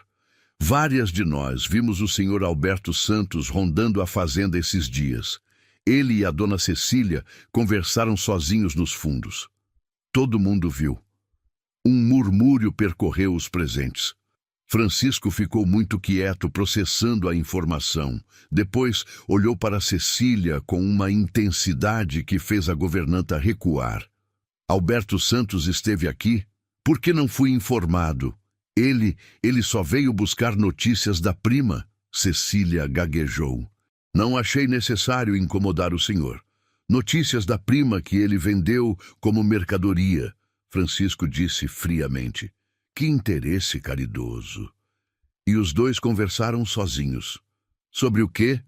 A: Várias de nós vimos o senhor Alberto Santos rondando a fazenda esses dias. Ele e a Dona Cecília conversaram sozinhos nos fundos. Todo mundo viu. Um murmúrio percorreu os presentes. Francisco ficou muito quieto, processando a informação. Depois olhou para Cecília com uma intensidade que fez a governanta recuar. Alberto Santos esteve aqui? Por que não fui informado? Ele só veio buscar notícias da prima, Cecília gaguejou. Não achei necessário incomodar o senhor. Notícias da prima que ele vendeu como mercadoria, Francisco disse friamente. Que interesse caridoso. E os dois conversaram sozinhos. Sobre o quê?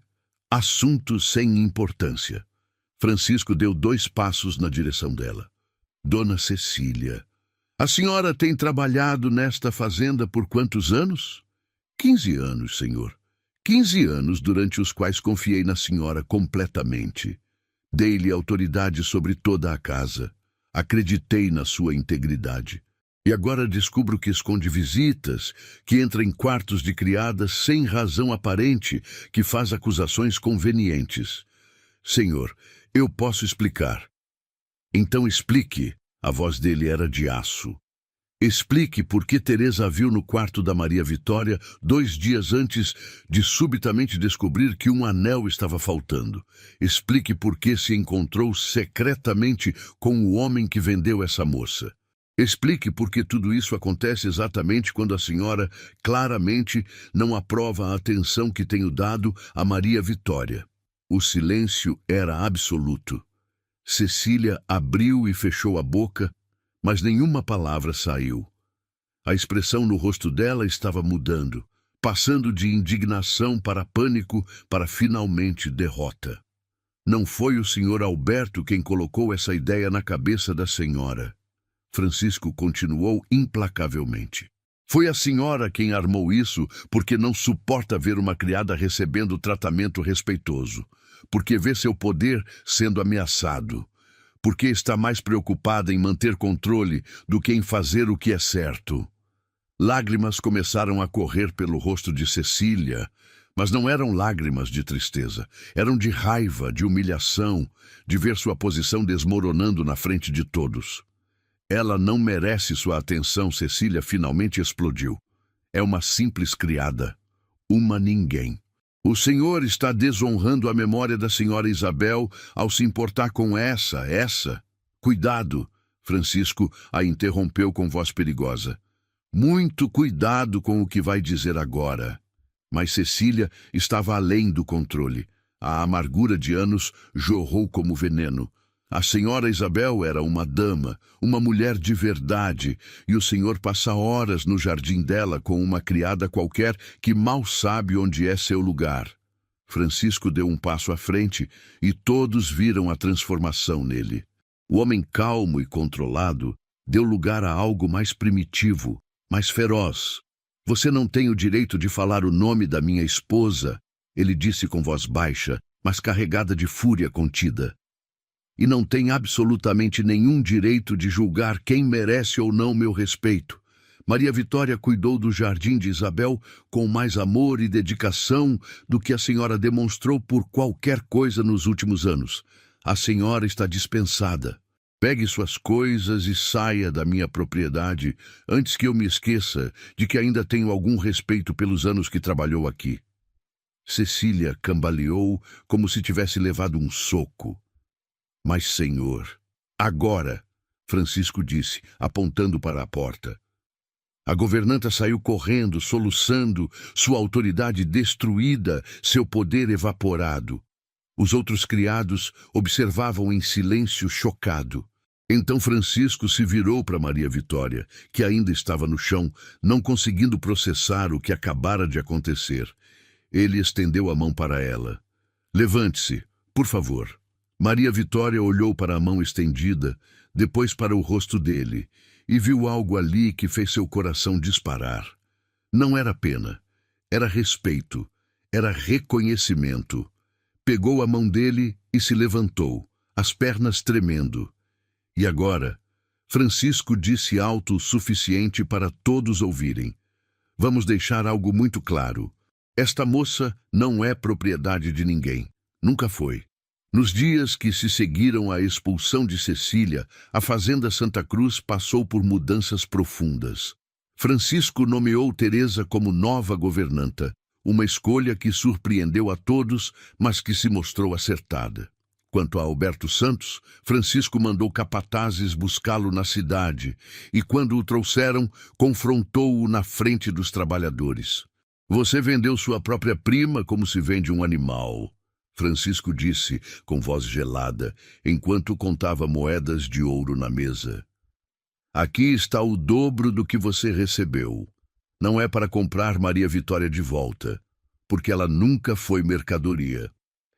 A: Assuntos sem importância. Francisco deu 2 passos na direção dela. Dona Cecília, a senhora tem trabalhado nesta fazenda por quantos anos? 15 anos, senhor. 15 anos durante os quais confiei na senhora completamente. Dei-lhe autoridade sobre toda a casa. Acreditei na sua integridade. E agora descubro que esconde visitas, que entra em quartos de criadas sem razão aparente, que faz acusações convenientes. Senhor, eu posso explicar. Então explique, a voz dele era de aço. Explique por que Teresa a viu no quarto da Maria Vitória 2 dias antes de subitamente descobrir que um anel estava faltando. Explique por que se encontrou secretamente com o homem que vendeu essa moça. Explique por que tudo isso acontece exatamente quando a senhora claramente não aprova a atenção que tenho dado a Maria Vitória. O silêncio era absoluto. Cecília abriu e fechou a boca, mas nenhuma palavra saiu. A expressão no rosto dela estava mudando, passando de indignação para pânico, para finalmente derrota. Não foi o senhor Alberto quem colocou essa ideia na cabeça da senhora. Francisco continuou implacavelmente. Foi a senhora quem armou isso porque não suporta ver uma criada recebendo tratamento respeitoso, porque vê seu poder sendo ameaçado, porque está mais preocupada em manter controle do que em fazer o que é certo. Lágrimas começaram a correr pelo rosto de Cecília, mas não eram lágrimas de tristeza, eram de raiva, de humilhação, de ver sua posição desmoronando na frente de todos. Ela não merece sua atenção, Cecília finalmente explodiu. É uma simples criada, uma ninguém. O senhor está desonrando a memória da senhora Isabel ao se importar com essa. Cuidado, Francisco a interrompeu com voz perigosa. Muito cuidado com o que vai dizer agora. Mas Cecília estava além do controle. A amargura de anos jorrou como veneno. A senhora Isabel era uma dama, uma mulher de verdade, e o senhor passa horas no jardim dela com uma criada qualquer que mal sabe onde é seu lugar. Francisco deu um passo à frente e todos viram a transformação nele. O homem calmo e controlado deu lugar a algo mais primitivo, mais feroz. Você não tem o direito de falar o nome da minha esposa, ele disse com voz baixa, mas carregada de fúria contida. E não tem absolutamente nenhum direito de julgar quem merece ou não meu respeito. Maria Vitória cuidou do jardim de Isabel com mais amor e dedicação do que a senhora demonstrou por qualquer coisa nos últimos anos. A senhora está dispensada. Pegue suas coisas e saia da minha propriedade antes que eu me esqueça de que ainda tenho algum respeito pelos anos que trabalhou aqui. Cecília cambaleou como se tivesse levado um soco. Mas, senhor, agora, Francisco disse, apontando para a porta. A governanta saiu correndo, soluçando, sua autoridade destruída, seu poder evaporado. Os outros criados observavam em silêncio chocado. Então Francisco se virou para Maria Vitória, que ainda estava no chão, não conseguindo processar o que acabara de acontecer. Ele estendeu a mão para ela. Levante-se, por favor. Maria Vitória olhou para a mão estendida, depois para o rosto dele, e viu algo ali que fez seu coração disparar. Não era pena, era respeito, era reconhecimento. Pegou a mão dele e se levantou, as pernas tremendo. E agora, Francisco disse alto o suficiente para todos ouvirem. Vamos deixar algo muito claro. Esta moça não é propriedade de ninguém. Nunca foi. Nos dias que se seguiram à expulsão de Cecília, a Fazenda Santa Cruz passou por mudanças profundas. Francisco nomeou Teresa como nova governanta, uma escolha que surpreendeu a todos, mas que se mostrou acertada. Quanto a Alberto Santos, Francisco mandou capatazes buscá-lo na cidade e, quando o trouxeram, confrontou-o na frente dos trabalhadores. Você vendeu sua própria prima como se vende um animal, Francisco disse com voz gelada, enquanto contava moedas de ouro na mesa. Aqui está o dobro do que você recebeu. Não é para comprar Maria Vitória de volta, porque ela nunca foi mercadoria.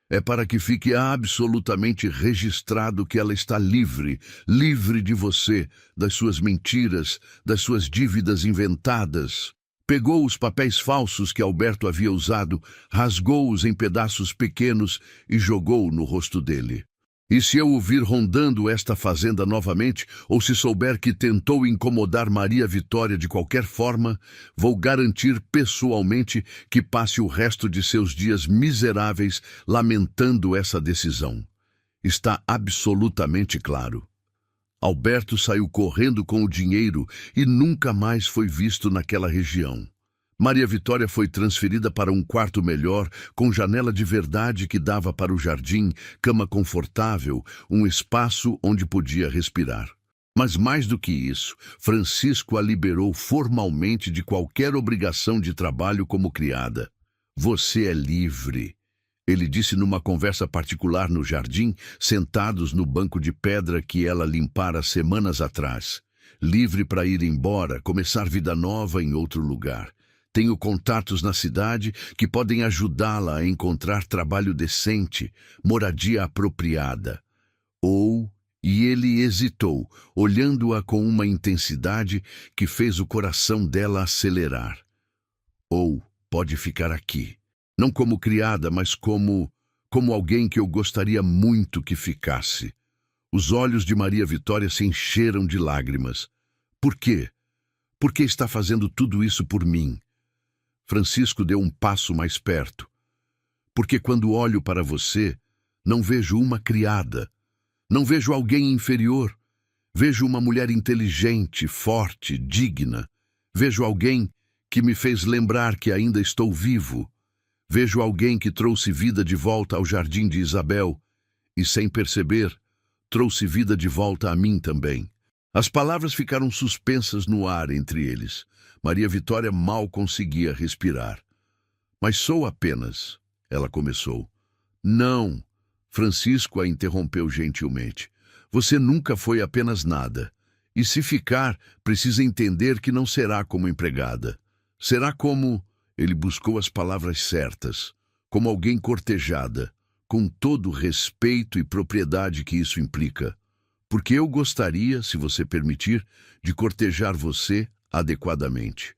A: É para que fique absolutamente registrado que ela está livre, livre de você, das suas mentiras, das suas dívidas inventadas. Pegou os papéis falsos que Alberto havia usado, rasgou-os em pedaços pequenos e jogou no rosto dele. E se eu o vir rondando esta fazenda novamente, ou se souber que tentou incomodar Maria Vitória de qualquer forma, vou garantir pessoalmente que passe o resto de seus dias miseráveis lamentando essa decisão. Está absolutamente claro. Alberto saiu correndo com o dinheiro e nunca mais foi visto naquela região. Maria Vitória foi transferida para um quarto melhor, com janela de verdade que dava para o jardim, cama confortável, um espaço onde podia respirar. Mas mais do que isso, Francisco a liberou formalmente de qualquer obrigação de trabalho como criada. Você é livre, ele disse numa conversa particular no jardim, sentados no banco de pedra que ela limpara semanas atrás. Livre para ir embora, começar vida nova em outro lugar. Tenho contatos na cidade que podem ajudá-la a encontrar trabalho decente, moradia apropriada. E ele hesitou, olhando-a com uma intensidade que fez o coração dela acelerar. Pode ficar aqui. Não como criada, mas como alguém que eu gostaria muito que ficasse. Os olhos de Maria Vitória se encheram de lágrimas. Por quê? Por que está fazendo tudo isso por mim? Francisco deu um passo mais perto. Porque quando olho para você, não vejo uma criada, não vejo alguém inferior. Vejo uma mulher inteligente, forte, digna. Vejo alguém que me fez lembrar que ainda estou vivo. Vejo alguém que trouxe vida de volta ao jardim de Isabel e, sem perceber, trouxe vida de volta a mim também. As palavras ficaram suspensas no ar entre eles. Maria Vitória mal conseguia respirar. Mas sou apenas, ela começou. Não, Francisco a interrompeu gentilmente. Você nunca foi apenas nada. E se ficar, precisa entender que não será como empregada. Será como... Ele buscou as palavras certas. Como alguém cortejada, com todo o respeito e propriedade que isso implica. Porque eu gostaria, se você permitir, de cortejar você adequadamente.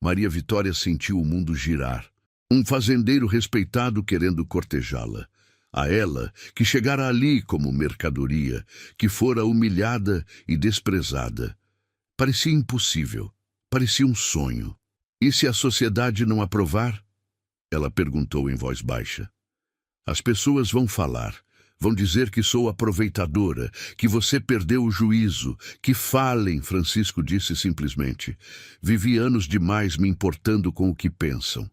A: Maria Vitória sentiu o mundo girar. Um fazendeiro respeitado querendo cortejá-la. A ela, que chegara ali como mercadoria, que fora humilhada e desprezada. Parecia impossível, parecia um sonho. E se a sociedade não aprovar? Ela perguntou em voz baixa. As pessoas vão falar, vão dizer que sou aproveitadora, que você perdeu o juízo, que falem, Francisco disse simplesmente. Vivi anos demais me importando com o que pensam,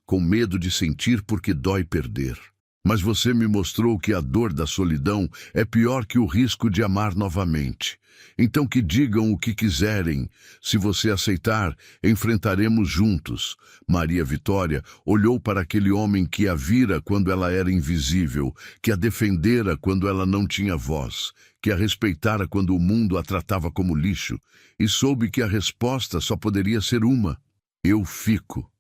A: com medo de sentir porque dói perder. Mas você me mostrou que a dor da solidão é pior que o risco de amar novamente. Então que digam o que quiserem. Se você aceitar, enfrentaremos juntos. Maria Vitória olhou para aquele homem que a vira quando ela era invisível, que a defendera quando ela não tinha voz, que a respeitara quando o mundo a tratava como lixo, e soube que a resposta só poderia ser uma. Eu fico.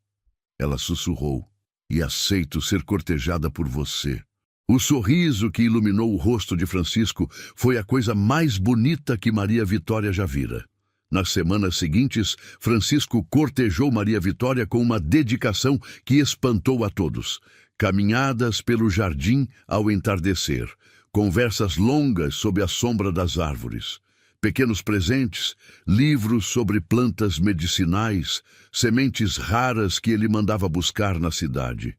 A: Ela sussurrou. E aceito ser cortejada por você. O sorriso que iluminou o rosto de Francisco foi a coisa mais bonita que Maria Vitória já vira. Nas semanas seguintes, Francisco cortejou Maria Vitória com uma dedicação que espantou a todos. Caminhadas pelo jardim ao entardecer, conversas longas sob a sombra das árvores. Pequenos presentes, livros sobre plantas medicinais, sementes raras que ele mandava buscar na cidade.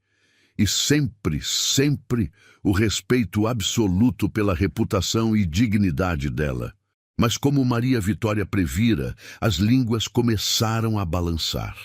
A: E sempre, sempre, o respeito absoluto pela reputação e dignidade dela. Mas como Maria Vitória previra, as línguas começaram a balançar.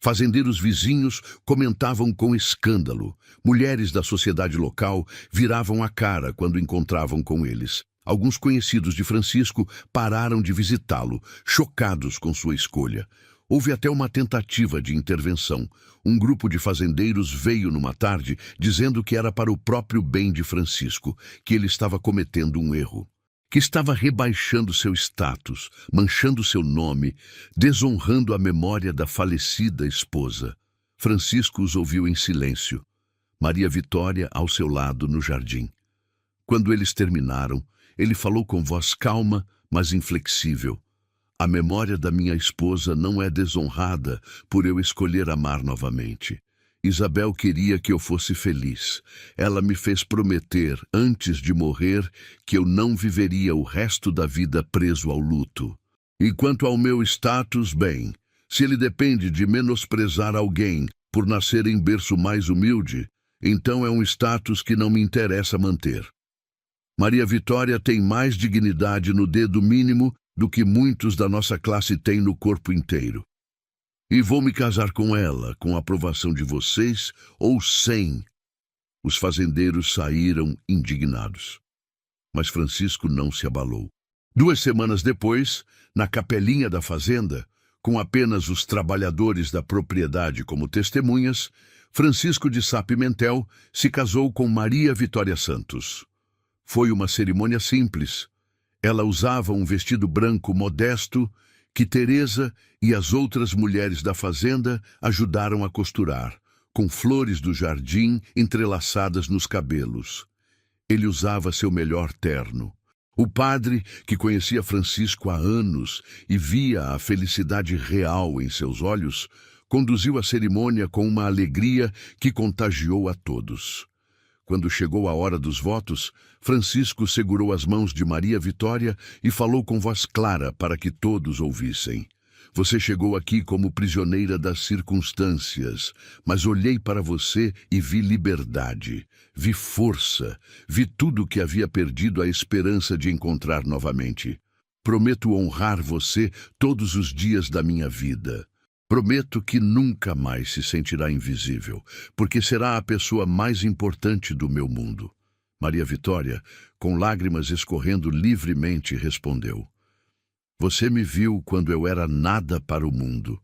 A: Fazendeiros vizinhos comentavam com escândalo. Mulheres da sociedade local viravam a cara quando encontravam com eles. Alguns conhecidos de Francisco pararam de visitá-lo, chocados com sua escolha. Houve até uma tentativa de intervenção. Um grupo de fazendeiros veio numa tarde dizendo que era para o próprio bem de Francisco, que ele estava cometendo um erro, que estava rebaixando seu status, manchando seu nome, desonrando a memória da falecida esposa. Francisco os ouviu em silêncio. Maria Vitória ao seu lado no jardim. Quando eles terminaram, ele falou com voz calma, mas inflexível. A memória da minha esposa não é desonrada por eu escolher amar novamente. Isabel queria que eu fosse feliz. Ela me fez prometer, antes de morrer, que eu não viveria o resto da vida preso ao luto. E quanto ao meu status, bem, se ele depende de menosprezar alguém por nascer em berço mais humilde, então é um status que não me interessa manter. Maria Vitória tem mais dignidade no dedo mínimo do que muitos da nossa classe têm no corpo inteiro. E vou me casar com ela, com a aprovação de vocês ou sem. Os fazendeiros saíram indignados. Mas Francisco não se abalou. 2 semanas depois, na capelinha da fazenda, com apenas os trabalhadores da propriedade como testemunhas, Francisco de Sá Pimentel se casou com Maria Vitória Santos. Foi uma cerimônia simples. Ela usava um vestido branco modesto que Teresa e as outras mulheres da fazenda ajudaram a costurar, com flores do jardim entrelaçadas nos cabelos. Ele usava seu melhor terno. O padre, que conhecia Francisco há anos e via a felicidade real em seus olhos, conduziu a cerimônia com uma alegria que contagiou a todos. Quando chegou a hora dos votos, Francisco segurou as mãos de Maria Vitória e falou com voz clara para que todos ouvissem. Você chegou aqui como prisioneira das circunstâncias, mas olhei para você e vi liberdade, vi força, vi tudo o que havia perdido a esperança de encontrar novamente. Prometo honrar você todos os dias da minha vida. Prometo que nunca mais se sentirá invisível, porque será a pessoa mais importante do meu mundo. Maria Vitória, com lágrimas escorrendo livremente, respondeu: Você me viu quando eu era nada para o mundo.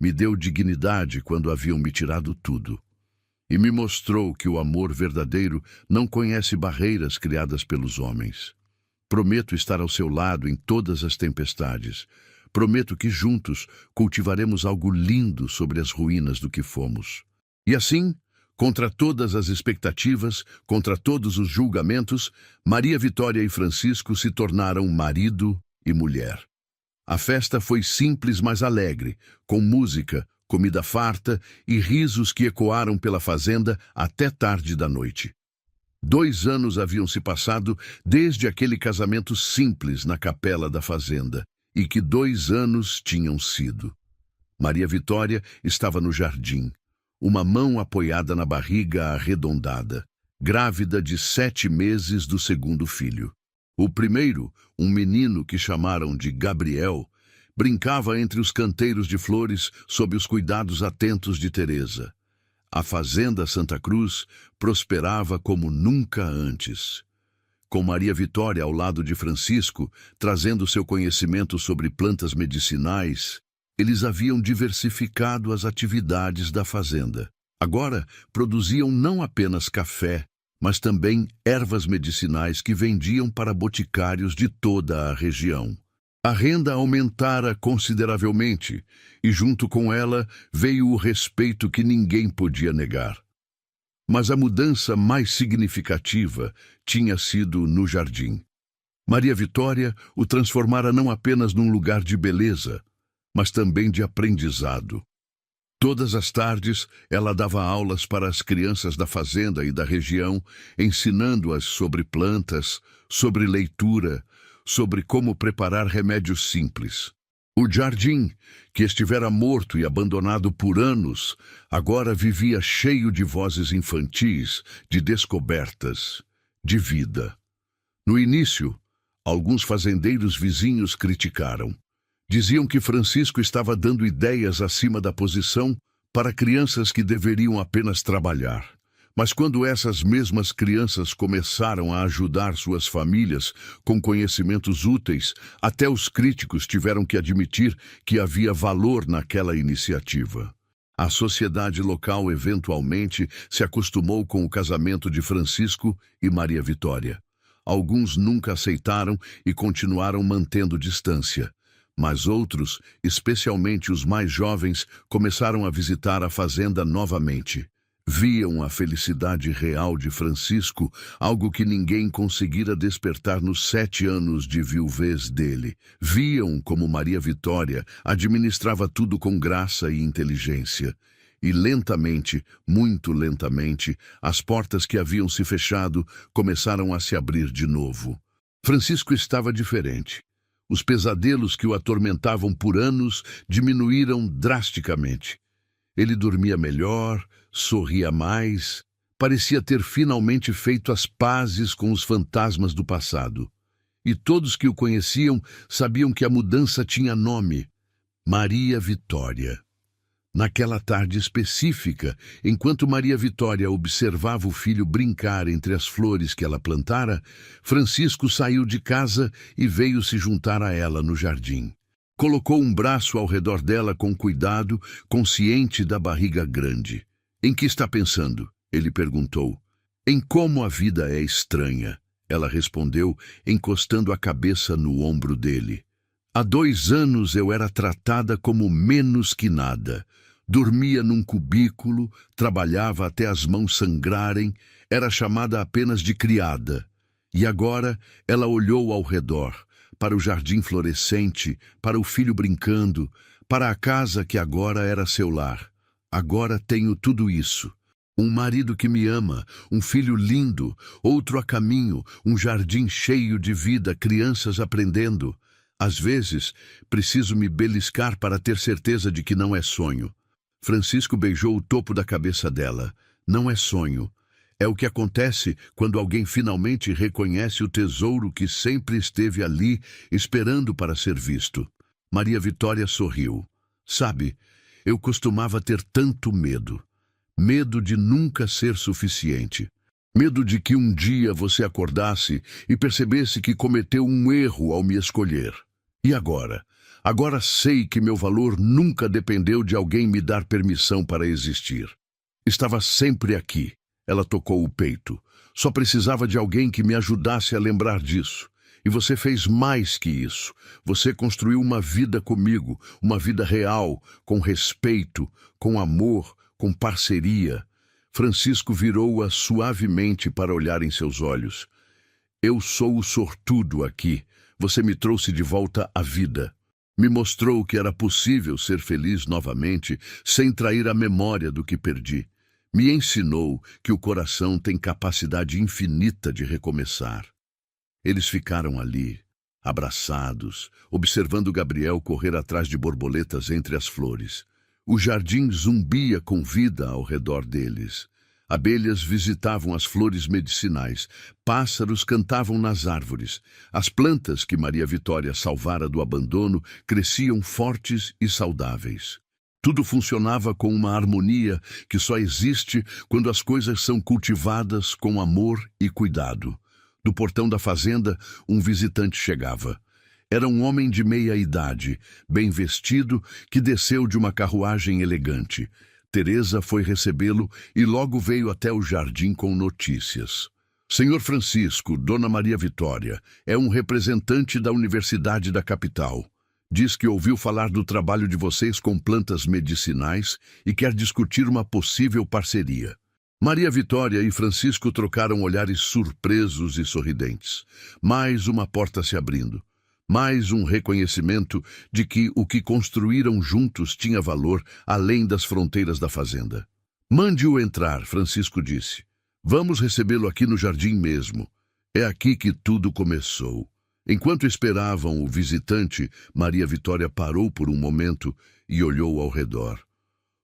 A: Me deu dignidade quando haviam me tirado tudo. E me mostrou que o amor verdadeiro não conhece barreiras criadas pelos homens. Prometo estar ao seu lado em todas as tempestades. Prometo que juntos cultivaremos algo lindo sobre as ruínas do que fomos. E assim, contra todas as expectativas, contra todos os julgamentos, Maria Vitória e Francisco se tornaram marido e mulher. A festa foi simples, mas alegre, com música, comida farta e risos que ecoaram pela fazenda até tarde da noite. 2 anos haviam se passado desde aquele casamento simples na capela da fazenda, e que 2 anos tinham sido. Maria Vitória estava no jardim, uma mão apoiada na barriga arredondada, grávida de 7 meses do segundo filho. O primeiro, um menino que chamaram de Gabriel, brincava entre os canteiros de flores sob os cuidados atentos de Teresa. A fazenda Santa Cruz prosperava como nunca antes. Com Maria Vitória ao lado de Francisco, trazendo seu conhecimento sobre plantas medicinais, eles haviam diversificado as atividades da fazenda. Agora, produziam não apenas café, mas também ervas medicinais que vendiam para boticários de toda a região. A renda aumentara consideravelmente, e junto com ela veio o respeito que ninguém podia negar. Mas a mudança mais significativa tinha sido no jardim. Maria Vitória o transformara não apenas num lugar de beleza, mas também de aprendizado. Todas as tardes, ela dava aulas para as crianças da fazenda e da região, ensinando-as sobre plantas, sobre leitura, sobre como preparar remédios simples. O jardim, que estivera morto e abandonado por anos, agora vivia cheio de vozes infantis, de descobertas, de vida. No início, alguns fazendeiros vizinhos criticaram. Diziam que Francisco estava dando ideias acima da posição para crianças que deveriam apenas trabalhar. Mas quando essas mesmas crianças começaram a ajudar suas famílias com conhecimentos úteis, até os críticos tiveram que admitir que havia valor naquela iniciativa. A sociedade local eventualmente se acostumou com o casamento de Francisco e Maria Vitória. Alguns nunca aceitaram e continuaram mantendo distância. Mas outros, especialmente os mais jovens, começaram a visitar a fazenda novamente. Viam a felicidade real de Francisco, algo que ninguém conseguira despertar nos 7 anos de viuvez dele. Viam como Maria Vitória administrava tudo com graça e inteligência. E lentamente, muito lentamente, as portas que haviam se fechado começaram a se abrir de novo. Francisco estava diferente. Os pesadelos que o atormentavam por anos diminuíram drasticamente. Ele dormia melhor, sorria mais, parecia ter finalmente feito as pazes com os fantasmas do passado. E todos que o conheciam sabiam que a mudança tinha nome: Maria Vitória. Naquela tarde específica, enquanto Maria Vitória observava o filho brincar entre as flores que ela plantara, Francisco saiu de casa e veio se juntar a ela no jardim. Colocou um braço ao redor dela com cuidado, consciente da barriga grande. "Em que está pensando?" ele perguntou. "Em como a vida é estranha", ela respondeu, encostando a cabeça no ombro dele. "Há 2 anos eu era tratada como menos que nada. Dormia num cubículo, trabalhava até as mãos sangrarem, era chamada apenas de criada. E agora ela olhou ao redor, para o jardim florescente, para o filho brincando, para a casa que agora era seu lar. Agora tenho tudo isso. Um marido que me ama, um filho lindo, outro a caminho, um jardim cheio de vida, crianças aprendendo. Às vezes, preciso me beliscar para ter certeza de que não é sonho. Francisco beijou o topo da cabeça dela. Não é sonho. É o que acontece quando alguém finalmente reconhece o tesouro que sempre esteve ali, esperando para ser visto. Maria Vitória sorriu. Sabe, eu costumava ter tanto medo. Medo de nunca ser suficiente. Medo de que um dia você acordasse e percebesse que cometeu um erro ao me escolher. E agora? Agora sei que meu valor nunca dependeu de alguém me dar permissão para existir. Estava sempre aqui. Ela tocou o peito. Só precisava de alguém que me ajudasse a lembrar disso. E você fez mais que isso. Você construiu uma vida comigo, uma vida real, com respeito, com amor, com parceria. Francisco virou-a suavemente para olhar em seus olhos. Eu sou o sortudo aqui. Você me trouxe de volta à vida. Me mostrou que era possível ser feliz novamente, sem trair a memória do que perdi. Me ensinou que o coração tem capacidade infinita de recomeçar. Eles ficaram ali, abraçados, observando Gabriel correr atrás de borboletas entre as flores. O jardim zumbia com vida ao redor deles. Abelhas visitavam as flores medicinais, pássaros cantavam nas árvores. As plantas que Maria Vitória salvara do abandono cresciam fortes e saudáveis. Tudo funcionava com uma harmonia que só existe quando as coisas são cultivadas com amor e cuidado. Do portão da fazenda, um visitante chegava. Era um homem de meia idade, bem vestido, que desceu de uma carruagem elegante. Teresa foi recebê-lo e logo veio até o jardim com notícias. Senhor Francisco, Dona Maria Vitória, é um representante da Universidade da capital. Diz que ouviu falar do trabalho de vocês com plantas medicinais e quer discutir uma possível parceria. Maria Vitória e Francisco trocaram olhares surpresos e sorridentes. Mais uma porta se abrindo. Mais um reconhecimento de que o que construíram juntos tinha valor além das fronteiras da fazenda. Mande-o entrar, Francisco disse. Vamos recebê-lo aqui no jardim mesmo. É aqui que tudo começou. Enquanto esperavam o visitante, Maria Vitória parou por um momento e olhou ao redor.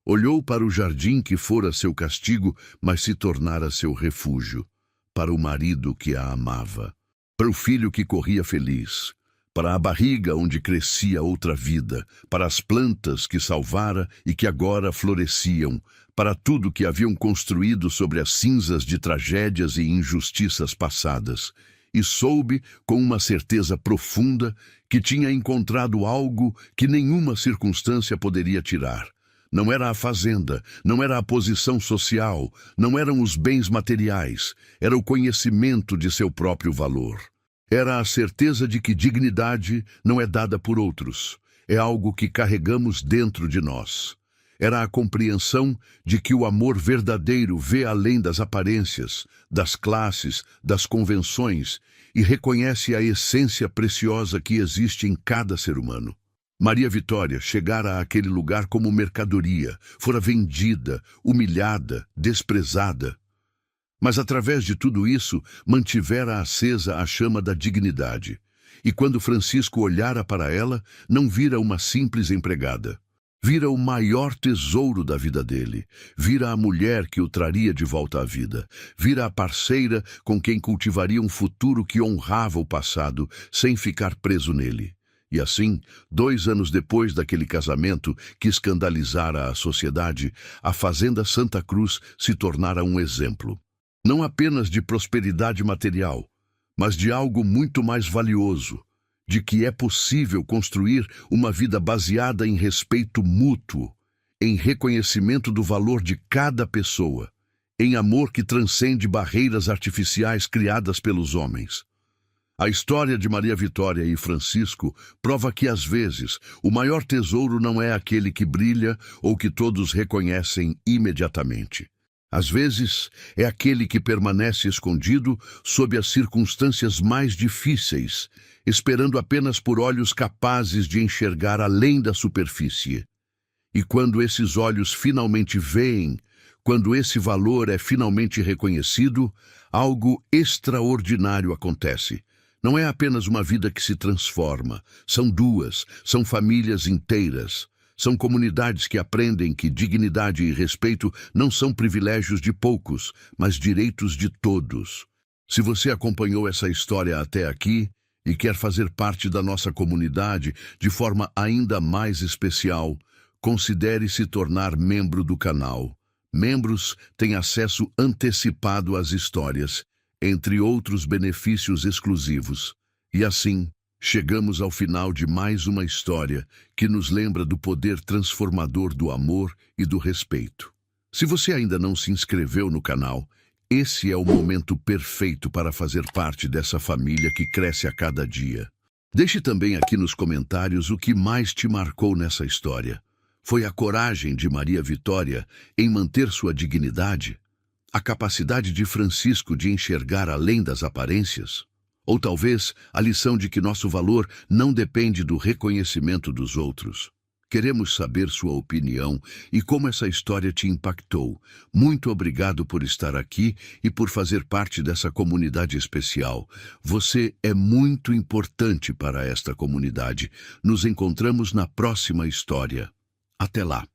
A: Olhou para o jardim que fora seu castigo, mas se tornara seu refúgio. Para o marido que a amava. Para o filho que corria feliz. Para a barriga onde crescia outra vida. Para as plantas que salvara e que agora floresciam. Para tudo que haviam construído sobre as cinzas de tragédias e injustiças passadas. E soube, com uma certeza profunda, que tinha encontrado algo que nenhuma circunstância poderia tirar. Não era a fazenda, não era a posição social, não eram os bens materiais, era o conhecimento de seu próprio valor. Era a certeza de que dignidade não é dada por outros, é algo que carregamos dentro de nós. Era a compreensão de que o amor verdadeiro vê além das aparências, das classes, das convenções e reconhece a essência preciosa que existe em cada ser humano. Maria Vitória chegara àquele lugar como mercadoria, fora vendida, humilhada, desprezada. Mas através de tudo isso, mantivera acesa a chama da dignidade. E quando Francisco olhara para ela, não vira uma simples empregada. Vira o maior tesouro da vida dele. Vira a mulher que o traria de volta à vida. Vira a parceira com quem cultivaria um futuro que honrava o passado, sem ficar preso nele. E assim, 2 anos depois daquele casamento que escandalizara a sociedade, a Fazenda Santa Cruz se tornara um exemplo. Não apenas de prosperidade material, mas de algo muito mais valioso. De que é possível construir uma vida baseada em respeito mútuo, em reconhecimento do valor de cada pessoa, em amor que transcende barreiras artificiais criadas pelos homens. A história de Maria Vitória e Francisco prova que, às vezes, o maior tesouro não é aquele que brilha ou que todos reconhecem imediatamente. Às vezes, é aquele que permanece escondido sob as circunstâncias mais difíceis, esperando apenas por olhos capazes de enxergar além da superfície. E quando esses olhos finalmente veem, Quando esse valor é finalmente reconhecido, algo extraordinário acontece. Não é apenas uma vida que se transforma, são duas, são famílias inteiras. São comunidades que aprendem que dignidade e respeito não são privilégios de poucos, mas direitos de todos. Se você acompanhou essa história até aqui e quer fazer parte da nossa comunidade de forma ainda mais especial, considere se tornar membro do canal. Membros têm acesso antecipado às histórias, entre outros benefícios exclusivos. E assim, chegamos ao final de mais uma história que nos lembra do poder transformador do amor e do respeito. Se você ainda não se inscreveu no canal, esse é o momento perfeito para fazer parte dessa família que cresce a cada dia. Deixe também aqui nos comentários o que mais te marcou nessa história. Foi a coragem de Maria Vitória em manter sua dignidade? A capacidade de Francisco de enxergar além das aparências? Ou talvez a lição de que nosso valor não depende do reconhecimento dos outros? Queremos saber sua opinião e como essa história te impactou. Muito obrigado por estar aqui e por fazer parte dessa comunidade especial. Você é muito importante para esta comunidade. Nos encontramos na próxima história. Até lá!